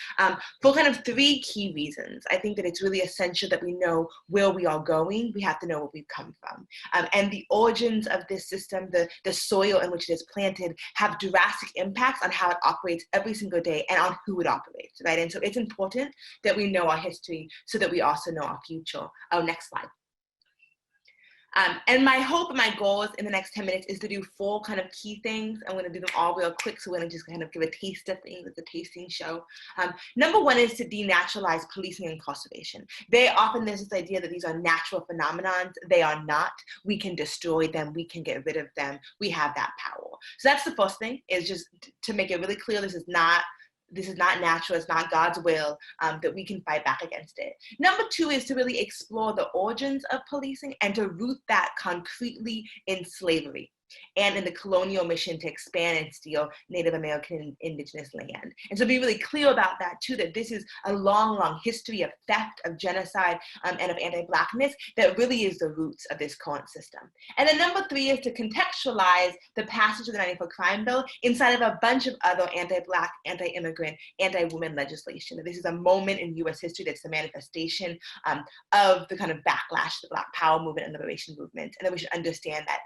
for kind of 3 key reasons. I think that it's really essential that we know where we are going. We have to know where we've come from. And the origins of this system, the soil in which it is planted, have drastic impacts on how it operates every single day and on who it operates, right? And so it's important that we know our history so that we also know our future. Oh, next slide. And my hope and my goals in the next 10 minutes is to do 4 kind of key things. I'm going to do them all real quick, so we're going to just kind of give a taste of things. It's a tasting show. Number 1 is to denaturalize policing and incarceration. Very often there's this idea that these are natural phenomenons. They are not. We can destroy them. We can get rid of them. We have that power. So that's the first thing, is just to make it really clear this is not natural, it's not God's will, that we can fight back against it. Number 2 is to really explore the origins of policing and to root that concretely in slavery. and in the colonial mission to expand and steal Native American and indigenous land. And so be really clear about that too, that this is a long, long history of theft, of genocide, and of anti-Blackness that really is the roots of this current system. And then number 3 is to contextualize the passage of the 94 Crime Bill inside of a bunch of other anti-Black, anti-immigrant, anti-women legislation. That this is a moment in US history that's the manifestation of the kind of backlash to the Black Power movement and liberation movement, and that we should understand that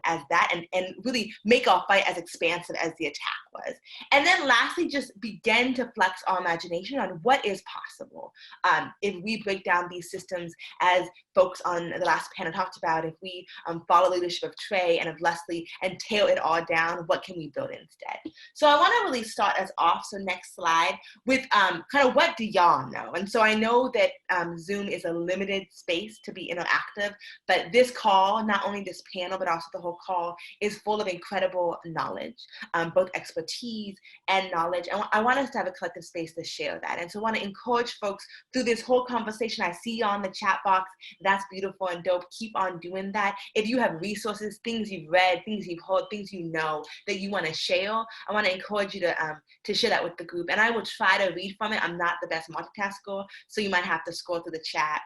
as that, and really make our fight as expansive as the attack was. And then lastly, just begin to flex our imagination on what is possible. If we break down these systems, as folks on the last panel talked about, if we follow the leadership of Trey and of Leslie and tail it all down, what can we build instead? So I want to really start us off, so next slide, with kind of what do y'all know? And so I know that Zoom is a limited space to be interactive, but this call, not only this panel, but also the whole call, is full of incredible knowledge, both expertise and knowledge. And I want us to have a collective space to share that. And so I want to encourage folks through this whole conversation. I see you on the chat box. That's beautiful and dope. Keep on doing that. If you have resources, things you've read, things you've heard, things you know that you want to share, I want to encourage you to share that with the group. And I will try to read from it. I'm not the best multitasker, so you might have to scroll through the chat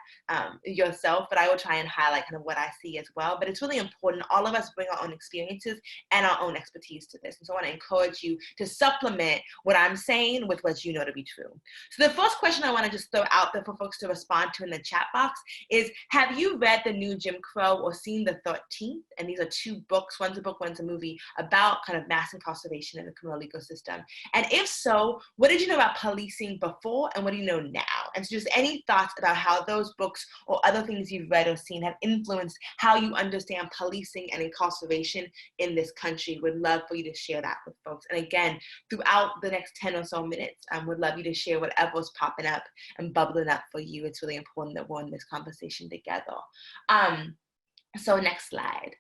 yourself, but I will try and highlight kind of what I see as well. But it's really important. All of us bring our own experiences and our own expertise to this. And so I want to encourage you to supplement what I'm saying with what you know to be true. So the first question I want to just throw out there for folks to respond to in the chat box is, have you read The New Jim Crow or seen The 13th? And these are 2 books, one's a book, one's a movie, about kind of mass incarceration in the criminal legal system. And if so, what did you know about policing before and what do you know now? And so just any thoughts about how those books or other things you've read or seen have influenced how you understand policing and incarceration in this country. Would love for you to share that with folks. And again, throughout the next 10 or so minutes, would love you to share whatever's popping up and bubbling up for you. It's really important that we're in this conversation together. So next slide.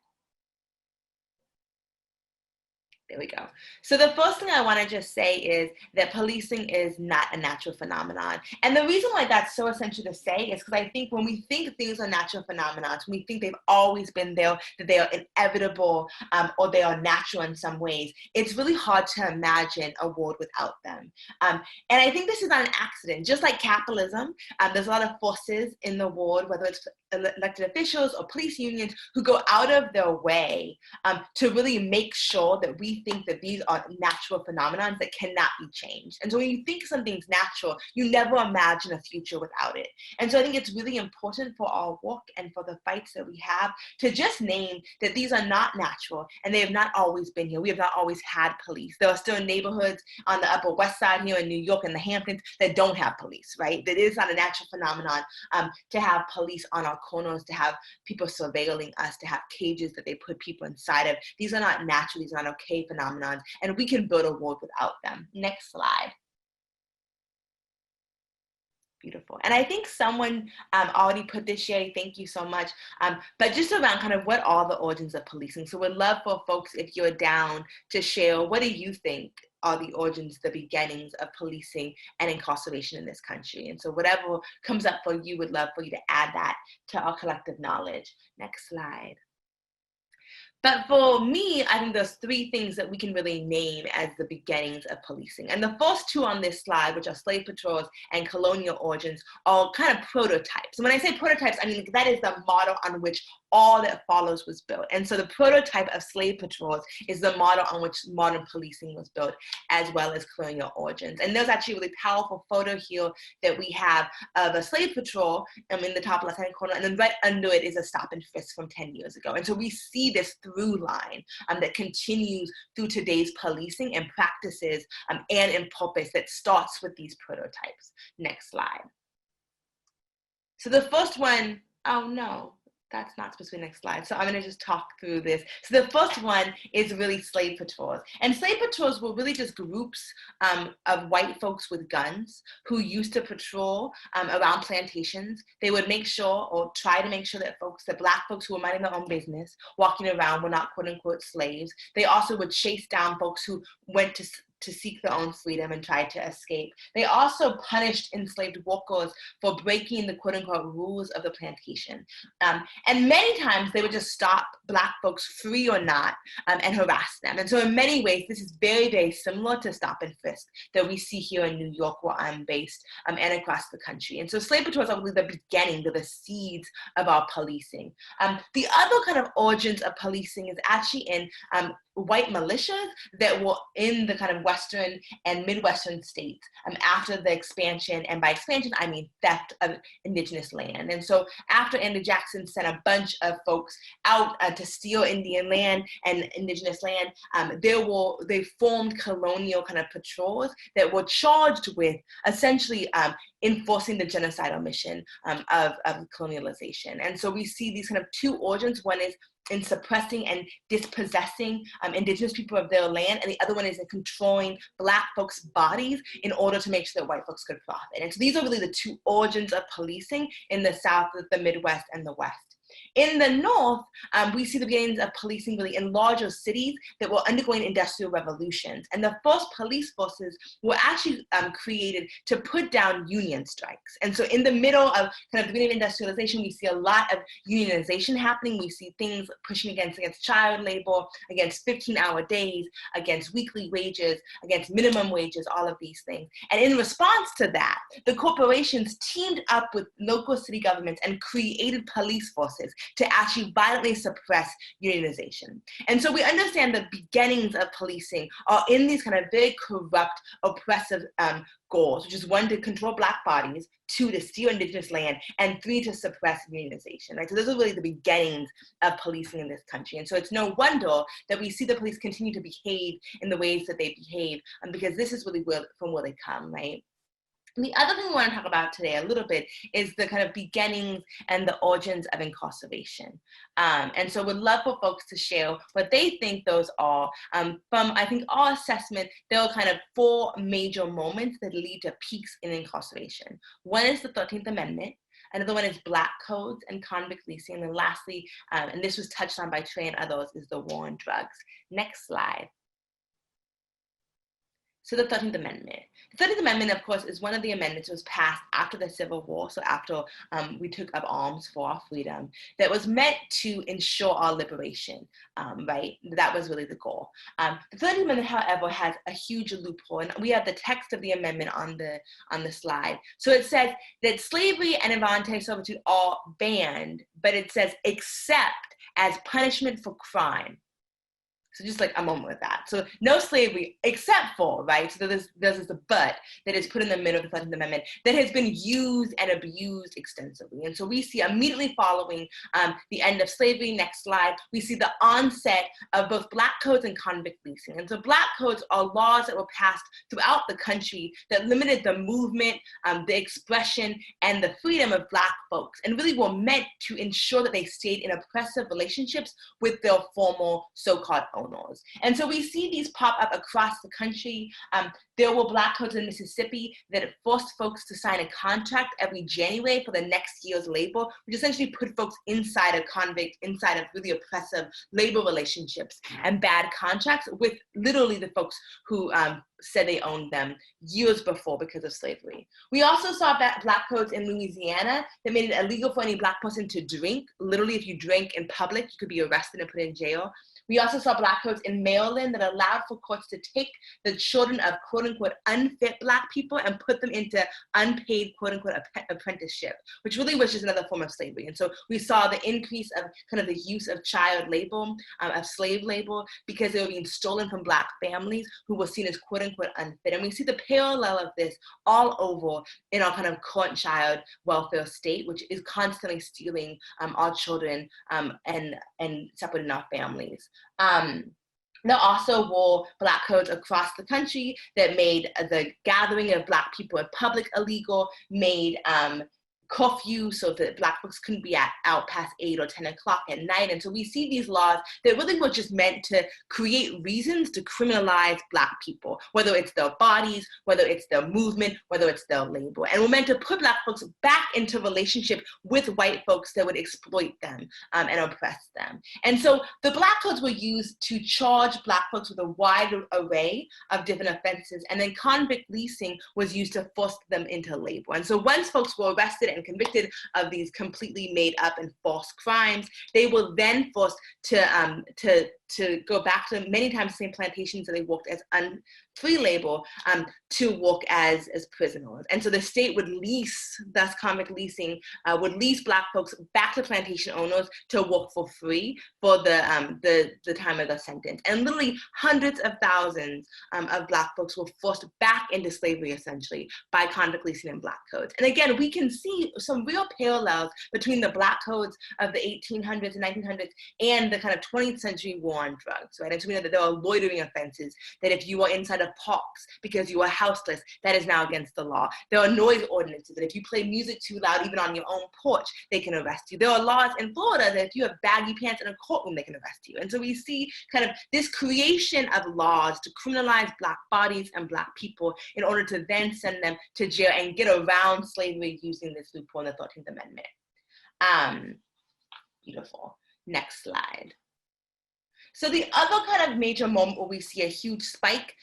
There we go. So the first thing I want to just say is that policing is not a natural phenomenon. And the reason why that's so essential to say is because I think when we think things are natural phenomena, when we think they've always been there, that they are inevitable or they are natural in some ways, it's really hard to imagine a world without them. And I think this is not an accident. Just like capitalism, there's a lot of forces in the world, whether it's elected officials or police unions, who go out of their way to really make sure that we think that these are natural phenomena that cannot be changed. And so when you think something's natural, you never imagine a future without it. And so I think it's really important for our work and for the fights that we have to just name that these are not natural and they have not always been here. We have not always had police. There are still neighborhoods on the Upper West Side here in New York and the Hamptons that don't have police, right? That is not a natural phenomenon to have police on our corners, to have people surveilling us, to have cages that they put people inside of. These are not natural, these are not okay phenomenons, and we can build a world without them. Next slide. Beautiful. And I think someone already put this, Sherry, thank you so much. But just around kind of what are the origins of policing. So we'd love for folks, if you're down, to share, what do you think are the origins, the beginnings of policing and incarceration in this country? And so whatever comes up for you, would love for you to add that to our collective knowledge. Next slide. But for me, I think there's 3 things that we can really name as the beginnings of policing. And the first 2 on this slide, which are slave patrols and colonial origins, are kind of prototypes. And when I say prototypes, I mean that is the model on which all that follows was built. And so the prototype of slave patrols is the model on which modern policing was built, as well as colonial origins. And there's actually a really powerful photo here that we have of a slave patrol in the top left-hand corner, and then right under it is a stop and frisk from 10 years ago. And so we see this through line that continues through today's policing and practices and in purpose that starts with these prototypes. Next slide. So the first one, oh no, that's not supposed to be the next slide. So I'm going to just talk through this. So the first one is really slave patrols. And slave patrols were really just groups of white folks with guns who used to patrol around plantations. They would make sure, or try to make sure, that Black folks who were minding their own business, walking around, were not quote unquote slaves. They also would chase down folks who went to to seek their own freedom and tried to escape. They also punished enslaved workers for breaking the quote unquote rules of the plantation. And many times they would just stop Black folks, free or not, and harass them. And so in many ways, this is very, very similar to stop and frisk that we see here in New York, where I'm based, and across the country. And so slave patrols are really the beginning, the seeds of our policing. The other kind of origins of policing is actually in white militias that were in the kind of Western and Midwestern states after the expansion, and by expansion, I mean theft of indigenous land. And so after Andrew Jackson sent a bunch of folks out to steal Indian land and indigenous land, they formed colonial kind of patrols that were charged with essentially enforcing the genocidal mission of colonialization. And so we see these kind of two origins. One is in suppressing and dispossessing indigenous people of their land, and the other one is in controlling Black folks' bodies in order to make sure that white folks could profit. And so these are really the two origins of policing in the South, the Midwest, and the West. In the North, we see the beginnings of policing really in larger cities that were undergoing industrial revolutions. And the first police forces were actually created to put down union strikes. And so in the middle of kind of the beginning of industrialization, we see a lot of unionization happening. We see things pushing against child labor, against 15-hour days, against weekly wages, against minimum wages, all of these things. And in response to that, the corporations teamed up with local city governments and created police forces to actually violently suppress unionization. And so we understand the beginnings of policing are in these kind of very corrupt, oppressive goals, which is one, to control Black bodies, two, to steal indigenous land, and three, to suppress unionization, right? So those are really the beginnings of policing in this country. And so it's no wonder that we see the police continue to behave in the ways that they behave, because this is really from where they come, right? And the other thing we want to talk about today a little bit is the kind of beginnings and the origins of incarceration. And so we'd love for folks to share what they think those are. From, I think, our assessment, there are kind of four major moments that lead to peaks in incarceration. One is the 13th Amendment. Another one is Black codes and convict leasing. And then lastly, and this was touched on by Trey and others, is the war on drugs. Next slide. So the 13th Amendment. The 13th Amendment, of course, is one of the amendments that was passed after the Civil War, so after we took up arms for our freedom, that was meant to ensure our liberation, right? That was really the goal. The 13th Amendment, however, has a huge loophole, and we have the text of the amendment on the slide. So it says that slavery and involuntary servitude are banned, but it says except as punishment for crime. So just like a moment with that. So no slavery except for, right? So there's this but that is put in the middle of the 13th Amendment that has been used and abused extensively. And so we see immediately following the end of slavery, next slide, we see the onset of both Black codes and convict leasing. And so Black codes are laws that were passed throughout the country that limited the movement, the expression, and the freedom of Black folks, and really were meant to ensure that they stayed in oppressive relationships with their former so-called owners. And so we see these pop up across the country. There were Black codes in Mississippi that forced folks to sign a contract every January for the next year's labor, which essentially put folks inside a convict, inside of really oppressive labor relationships and bad contracts with literally the folks who said they owned them years before because of slavery. We also saw that Black codes in Louisiana that made it illegal for any Black person to drink. Literally, if you drank in public, you could be arrested and put in jail. We also saw Black codes in Maryland that allowed for courts to take the children of quote unquote unfit Black people and put them into unpaid quote unquote apprenticeship, which really was just another form of slavery. And so we saw the increase of kind of the use of child labor, of slave labor, because they were being stolen from Black families who were seen as quote unquote unfit. And we see the parallel of this all over in our kind of current child welfare state, which is constantly stealing our children and separating our families. There also were Black codes across the country that made the gathering of Black people in public illegal, made curfew so that Black folks couldn't be out past 8 or 10 o'clock at night. And so we see these laws that really were just meant to create reasons to criminalize Black people, whether it's their bodies, whether it's their movement, whether it's their labor. And we're meant to put Black folks back into relationship with white folks that would exploit them and oppress them. And so the Black codes were used to charge Black folks with a wide array of different offenses, and then convict leasing was used to force them into labor. And so once folks were arrested and convicted of these completely made up and false crimes, they were then forced to go back to many times the same plantations that they worked as free labor to work as prisoners. And so the state would lease, thus convict leasing, would lease Black folks back to plantation owners to work for free for the time of the sentence. And literally hundreds of thousands of Black folks were forced back into slavery, essentially, by convict leasing and Black codes. And again, we can see some real parallels between the Black codes of the 1800s and 1900s and the kind of 20th century war on drugs, right? And so we know that there are loitering offenses, that if you are inside of parks because you are houseless, that is now against the law. There are noise ordinances that if you play music too loud, even on your own porch, they can arrest you. There are laws in Florida that if you have baggy pants in a courtroom, they can arrest you. And so we see kind of this creation of laws to criminalize Black bodies and Black people in order to then send them to jail and get around slavery using this loophole in the 13th Amendment. Beautiful. Next slide. So the other kind of major moment where we see a huge spike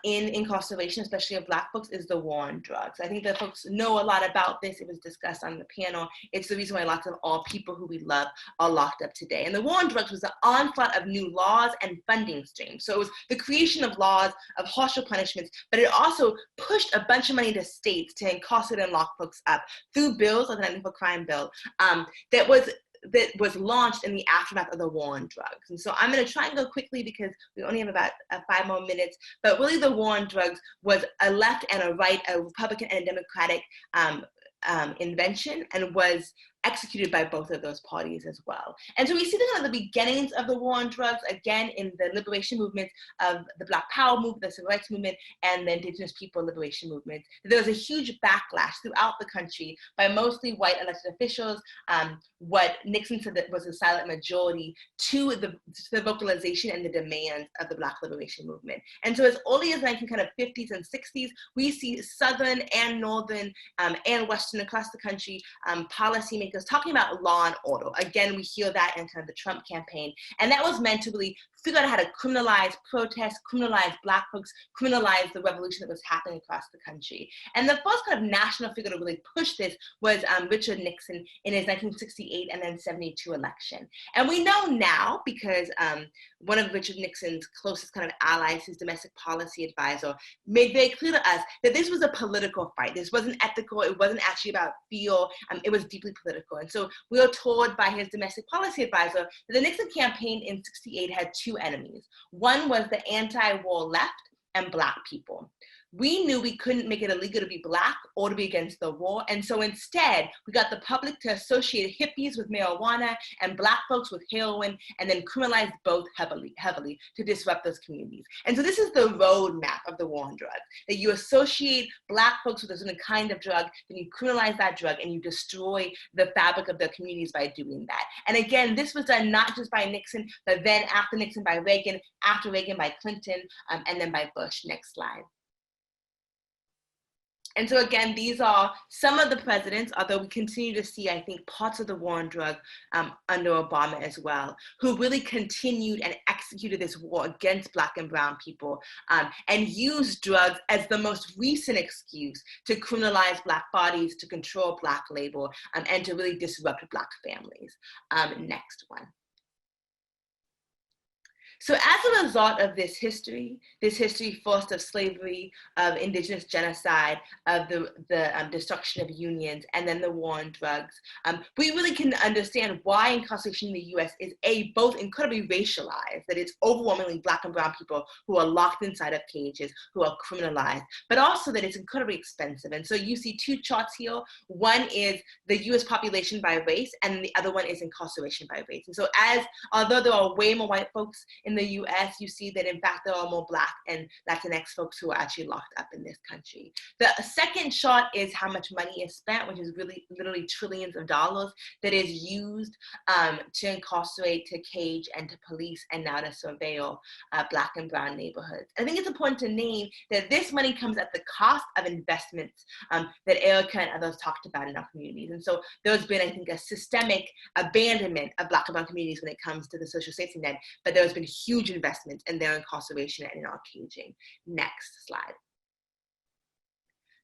in incarceration, especially of Black folks, is the war on drugs. I think that folks know a lot about this. It was discussed on the panel. It's the reason why lots of our people who we love are locked up today. And the war on drugs was the onslaught of new laws and funding streams. So it was the creation of laws, of harsher punishments, but it also pushed a bunch of money to states to incarcerate and lock folks up through bills like the 94 crime bill that was launched in the aftermath of the war on drugs. And so I'm going to try and go quickly because we only have about 5 more minutes, but really the war on drugs was a left and a right, a Republican and a Democratic invention, and was executed by both of those parties as well. And so we see the beginnings of the war on drugs, again, in the liberation movements of the Black Power movement, the Civil Rights movement, and the Indigenous People Liberation movement. There was a huge backlash throughout the country by mostly white elected officials, what Nixon said that was a silent majority to the vocalization and the demands of the Black liberation movement. And so as early as 1950s and 60s, we see Southern and Northern and Western across the country policymakers talking about law and order. Again, we hear that in kind of the Trump campaign. And that was meant to really figure out how to criminalize protests, criminalize Black folks, criminalize the revolution that was happening across the country. And the first kind of national figure to really push this was Richard Nixon in his 1968 and then 72 election. And we know now, because one of Richard Nixon's closest kind of allies, his domestic policy advisor, made very clear to us that this was a political fight. This wasn't ethical. It wasn't actually about fear. It was deeply political. And so we were told by his domestic policy advisor that the Nixon campaign in 68 had 2 enemies. One was the anti-war left and Black people. We knew we couldn't make it illegal to be Black or to be against the war. And so instead, we got the public to associate hippies with marijuana and Black folks with heroin, and then criminalize both heavily to disrupt those communities. And so this is the roadmap of the war on drugs, that you associate Black folks with a certain kind of drug, then you criminalize that drug, and you destroy the fabric of their communities by doing that. And again, this was done not just by Nixon, but then after Nixon by Reagan, after Reagan by Clinton, and then by Bush. Next slide. And so again, these are some of the presidents, although we continue to see, I think, parts of the war on drugs under Obama as well, who really continued and executed this war against Black and brown people, and used drugs as the most recent excuse to criminalize Black bodies, to control Black labor, and to really disrupt Black families. Next one. So as a result of this history first of slavery, of indigenous genocide, of the destruction of unions, and then the war on drugs, we really can understand why incarceration in the US is both incredibly racialized, that it's overwhelmingly Black and brown people who are locked inside of cages, who are criminalized, but also that it's incredibly expensive. And so you see 2 charts here. One is the US population by race, and the other one is incarceration by race. And so although there are way more white folks in in the US, you see that in fact there are more Black and Latinx folks who are actually locked up in this country. The second chart is how much money is spent, which is really literally trillions of dollars that is used to incarcerate, to cage, and to police, and now to surveil Black and brown neighborhoods. I think it's important to name that this money comes at the cost of investments that Erica and others talked about in our communities. And so there's been, I think, a systemic abandonment of Black and brown communities when it comes to the social safety net, but there's been huge investments in their incarceration and in our caging. Next slide.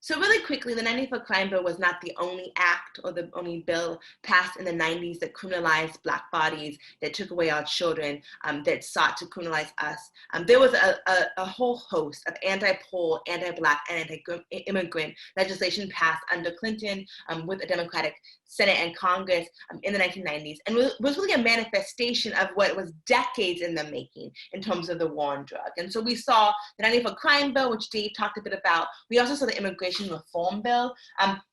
So really quickly, the 94 Crime Bill was not the only act or the only bill passed in the 90s that criminalized Black bodies, that took away our children, that sought to criminalize us. There was a whole host of anti-poor, anti-Black, and anti-immigrant legislation passed under Clinton with a Democratic Senate and Congress in the 1990s, and was really a manifestation of what was decades in the making in terms of the war on drug. And so we saw the 94 Crime Bill, which Dave talked a bit about. We also saw the Immigration Reform Bill.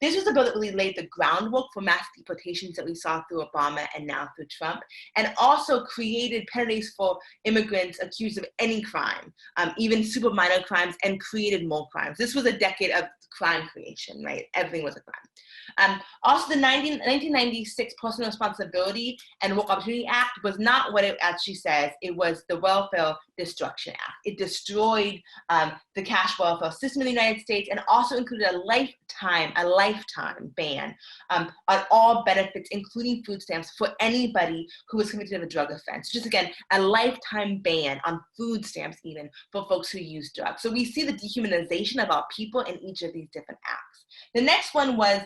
This was a bill that really laid the groundwork for mass deportations that we saw through Obama and now through Trump, and also created penalties for immigrants accused of any crime, even super minor crimes, and created more crimes. This was a decade of crime creation, right? Everything was a crime. Also, the 1996 Personal Responsibility and Work Opportunity Act was not what it actually says. It was the Welfare Destruction Act. It destroyed the cash welfare system in the United States, and also included a lifetime ban on all benefits, including food stamps, for anybody who was convicted of a drug offense. Just again, a lifetime ban on food stamps even for folks who use drugs. So we see the dehumanization of our people in each of these different acts. The next one was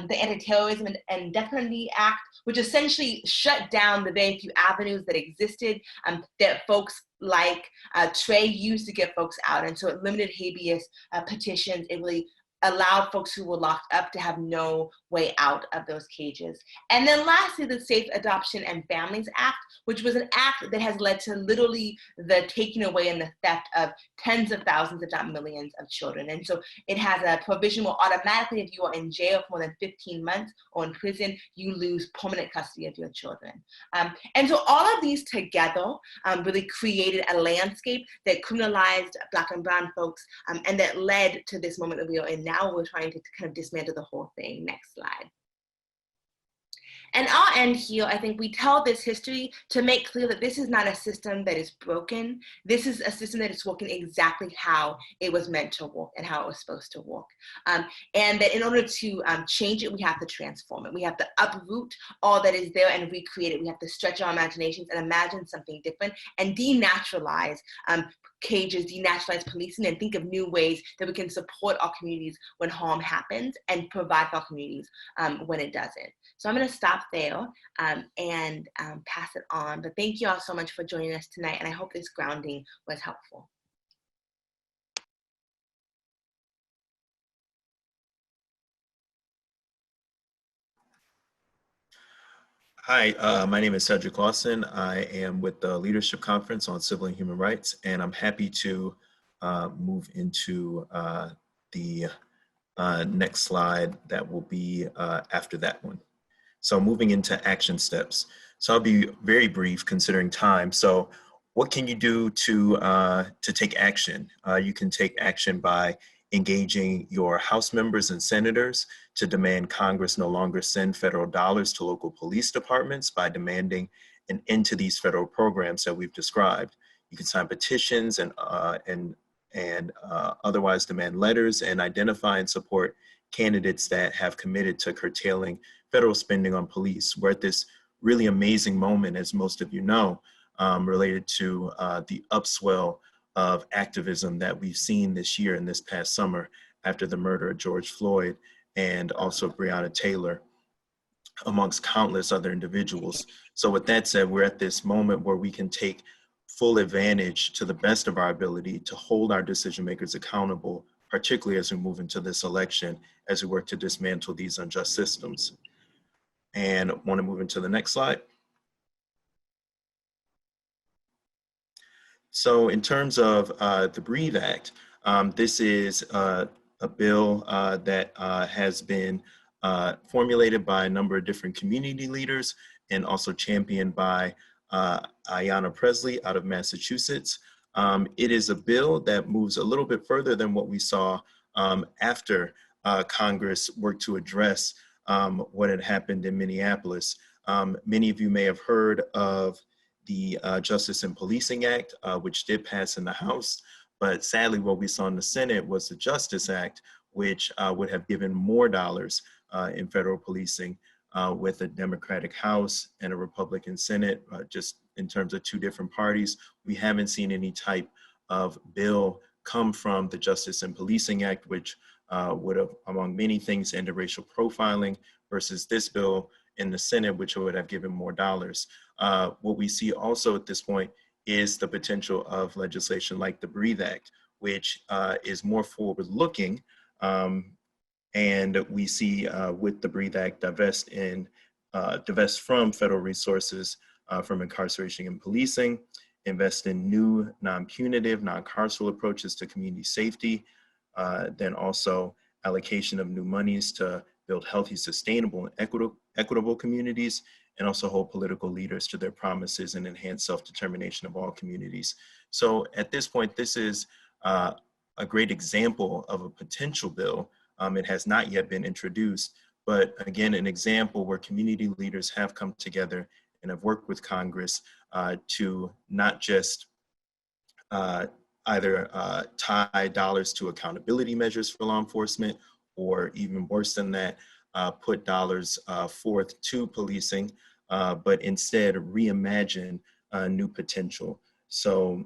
the Anti-Terrorism and Death Penalty Act, which essentially shut down the very few avenues that existed that folks like Trey used to get folks out. And so it limited habeas petitions. It really allowed folks who were locked up to have no way out of those cages. And then lastly, the Safe Adoption and Families Act, which was an act that has led to literally the taking away and the theft of tens of thousands, if not millions, of children. And so it has a provision where automatically, if you are in jail for more than 15 months or in prison, you lose permanent custody of your children. And so all of these together really created a landscape that criminalized Black and brown folks, and that led to this moment that we are in now. We're trying to kind of dismantle the whole thing. Next slide. And I'll end here. I think we tell this history to make clear that this is not a system that is broken. This is a system that is working exactly how it was meant to work and how it was supposed to work. And that in order to change it, we have to transform it. We have to uproot all that is there and recreate it. We have to stretch our imaginations and imagine something different and denaturalize cages, denaturalize policing, and think of new ways that we can support our communities when harm happens and provide for our communities when it doesn't. So I'm going to stop there and pass it on. But thank you all so much for joining us tonight, and I hope this grounding was helpful. Hi, my name is Cedric Lawson. I am with the Leadership Conference on Civil and Human Rights, and I'm happy to move into the next slide that will be after that one. So moving into action steps. So I'll be very brief considering time. So what can you do to take action? You can take action by engaging your House members and senators to demand Congress no longer send federal dollars to local police departments by demanding an end to these federal programs that we've described. You can sign petitions and otherwise demand letters and identify and support candidates that have committed to curtailing federal spending on police. We're at this really amazing moment, as most of you know, related to the upswell of activism that we've seen this year and this past summer after the murder of George Floyd and also Breonna Taylor, amongst countless other individuals. So with that said, we're at this moment where we can take full advantage to the best of our ability to hold our decision makers accountable, particularly as we move into this election, as we work to dismantle these unjust systems. And I want to move into the next slide. So in terms of the BREATHE Act, this is a bill that has been formulated by a number of different community leaders and also championed by Ayanna Presley out of Massachusetts. It is a bill that moves a little bit further than what we saw after Congress worked to address what had happened in Minneapolis. Many of you may have heard of the Justice and Policing Act, which did pass in the House, but sadly what we saw in the Senate was the Justice Act, which would have given more dollars in federal policing with a Democratic House and a Republican Senate, just in terms of two different parties. We haven't seen any type of bill come from the Justice and Policing Act, which would have, among many things, ended racial profiling, versus this bill in the Senate, which would have given more dollars. What we see also at this point is the potential of legislation like the Breathe Act, which is more forward-looking. And we see with the Breathe Act divest from federal resources from incarceration and policing, invest in new non-punitive, non-carceral approaches to community safety, then also allocation of new monies to build healthy, sustainable, and equitable communities, and also hold political leaders to their promises and enhance self-determination of all communities. So at this point, this is a great example of a potential bill. It has not yet been introduced, but again, an example where community leaders have come together and have worked with Congress to not just either tie dollars to accountability measures for law enforcement, or even worse than that, put dollars forth to policing, but instead reimagine new potential. So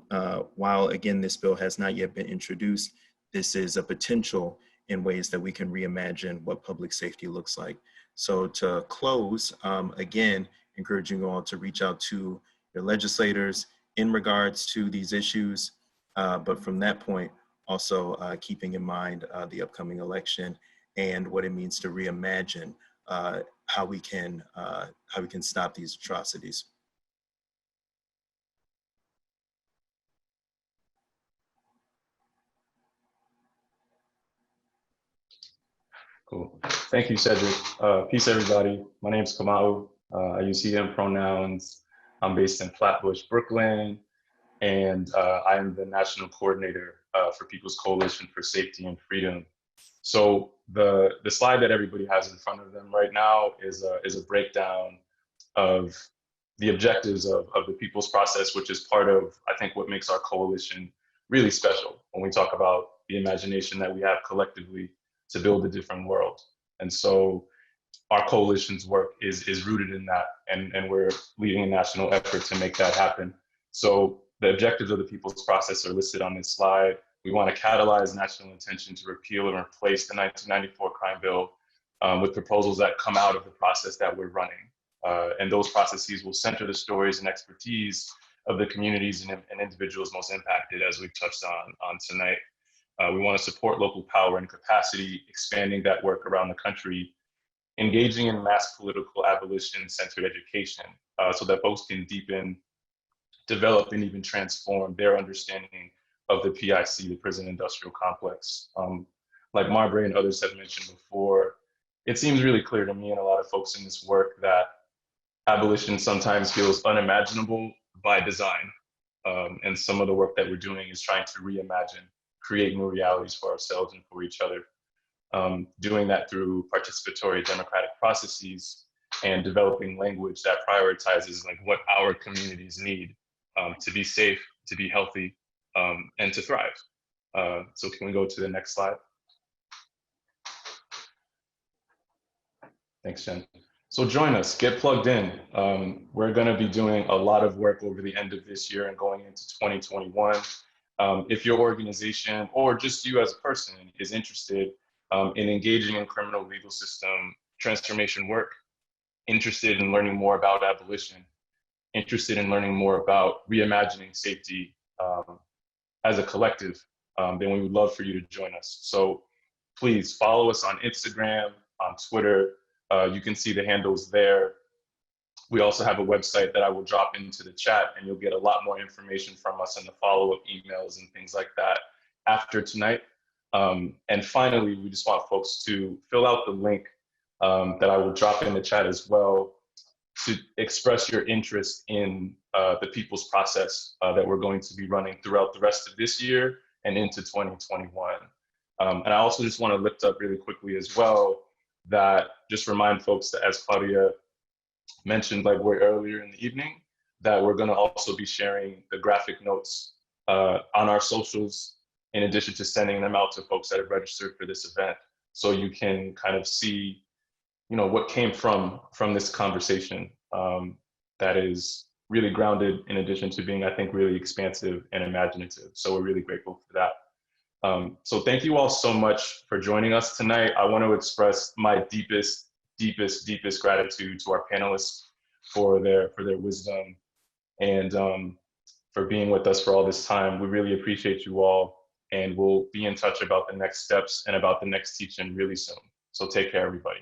while again, this bill has not yet been introduced, this is a potential in ways that we can reimagine what public safety looks like. So to close, again, encouraging you all to reach out to your legislators in regards to these issues, but from that point, also keeping in mind the upcoming election and what it means to reimagine how we can stop these atrocities. Cool. Thank you, Cedric. Peace, everybody. My name is Kamau. I use he, him pronouns. I'm based in Flatbush, Brooklyn, and I am the national coordinator for People's Coalition for Safety and Freedom. So the slide that everybody has in front of them right now is a breakdown of the objectives of the People's Process, which is part of, I think, what makes our coalition really special when we talk about the imagination that we have collectively to build a different world. And so our coalition's work is rooted in that, and we're leading a national effort to make that happen. So the objectives of the People's Process are listed on this slide. We want to catalyze national intention to repeal and replace the 1994 crime bill with proposals that come out of the process that we're running. And those processes will center the stories and expertise of the communities and individuals most impacted, as we've touched on tonight. We want to support local power and capacity, expanding that work around the country, engaging in mass political abolition-centered education so that folks can deepen, develop, and even transform their understanding of the PIC, the prison industrial complex. Like Marbury and others have mentioned before, it seems really clear to me and a lot of folks in this work that abolition sometimes feels unimaginable by design. And some of the work that we're doing is trying to reimagine, create new realities for ourselves and for each other. Doing that through participatory democratic processes and developing language that prioritizes like what our communities need to be safe, to be healthy, and to thrive. So can we go to the next slide? Thanks, Jen. So join us, get plugged in. We're gonna be doing a lot of work over the end of this year and going into 2021. If your organization or just you as a person is interested in engaging in criminal legal system transformation work, interested in learning more about abolition, interested in learning more about reimagining safety as a collective, then we would love for you to join us. So please follow us on Instagram, on Twitter. You can see the handles there. We also have a website that I will drop into the chat, and you'll get a lot more information from us in the follow-up emails and things like that after tonight. And finally, we just want folks to fill out the link that I will drop in the chat as well. to express your interest in the People's Process that we're going to be running throughout the rest of this year and into 2021. And I also just want to lift up really quickly as well that just remind folks that, as Claudia mentioned like way earlier in the evening, that we're going to also be sharing the graphic notes on our socials, in addition to sending them out to folks that have registered for this event, so you can kind of see, you know, what came from this conversation that is really grounded, in addition to being, I think, really expansive and imaginative. So we're really grateful for that. So thank you all so much for joining us tonight. I want to express my deepest gratitude to our panelists for their wisdom and for being with us for all this time. We really appreciate you all, and we'll be in touch about the next steps and about the next teaching really soon. So take care, everybody.